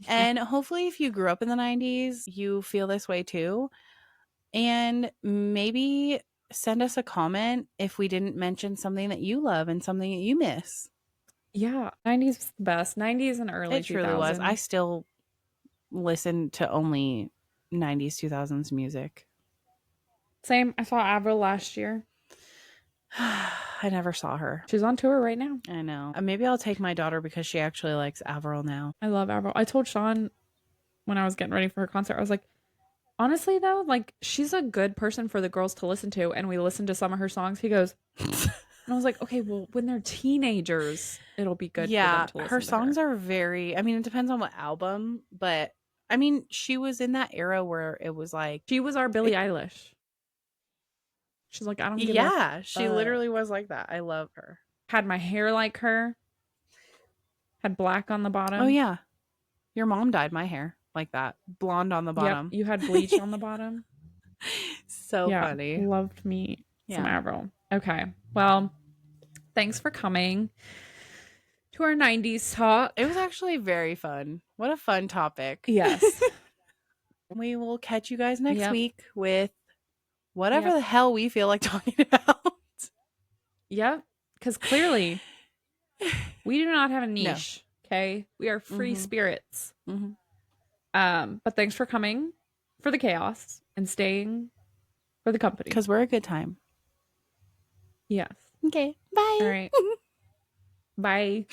And hopefully if you grew up in the 90s, you feel this way too. And maybe send us a comment if we didn't mention something that you love and something that you miss. Yeah, 90s was the best. 90s and early It truly was. 2000s. I still listen to only 90s, 2000s music. Same. I saw Avril last year. I never saw her. She's on tour right now. I know. Maybe I'll take my daughter because she actually likes Avril now. I love Avril. I told Sean when I was getting ready for her concert, I was like, honestly though, like she's a good person for the girls to listen to. And we listened to some of her songs. He goes, and I was like, okay, well, when they're teenagers, it'll be good for them to listen her to songs are very, I mean, it depends on what album, but I mean, she was in that era where it was like, she was our Billie Eilish. She's like, I don't give a she literally was like that. I love her. Had my hair like her. Had black on the bottom. Oh yeah. Your mom dyed my hair like that. Blonde on the bottom. Yep, you had bleach on the bottom. So funny. Loved me some Avril. Okay. Well, thanks for coming to our 90s talk. It was actually very fun. What a fun topic. Yes. We will catch you guys next week with whatever the hell we feel like talking about. Yep. Because clearly we do not have a niche. No. Okay. We are free spirits. But thanks for coming for the chaos and staying for the company. Because we're a good time. Yes. Okay. Bye. All right. Bye.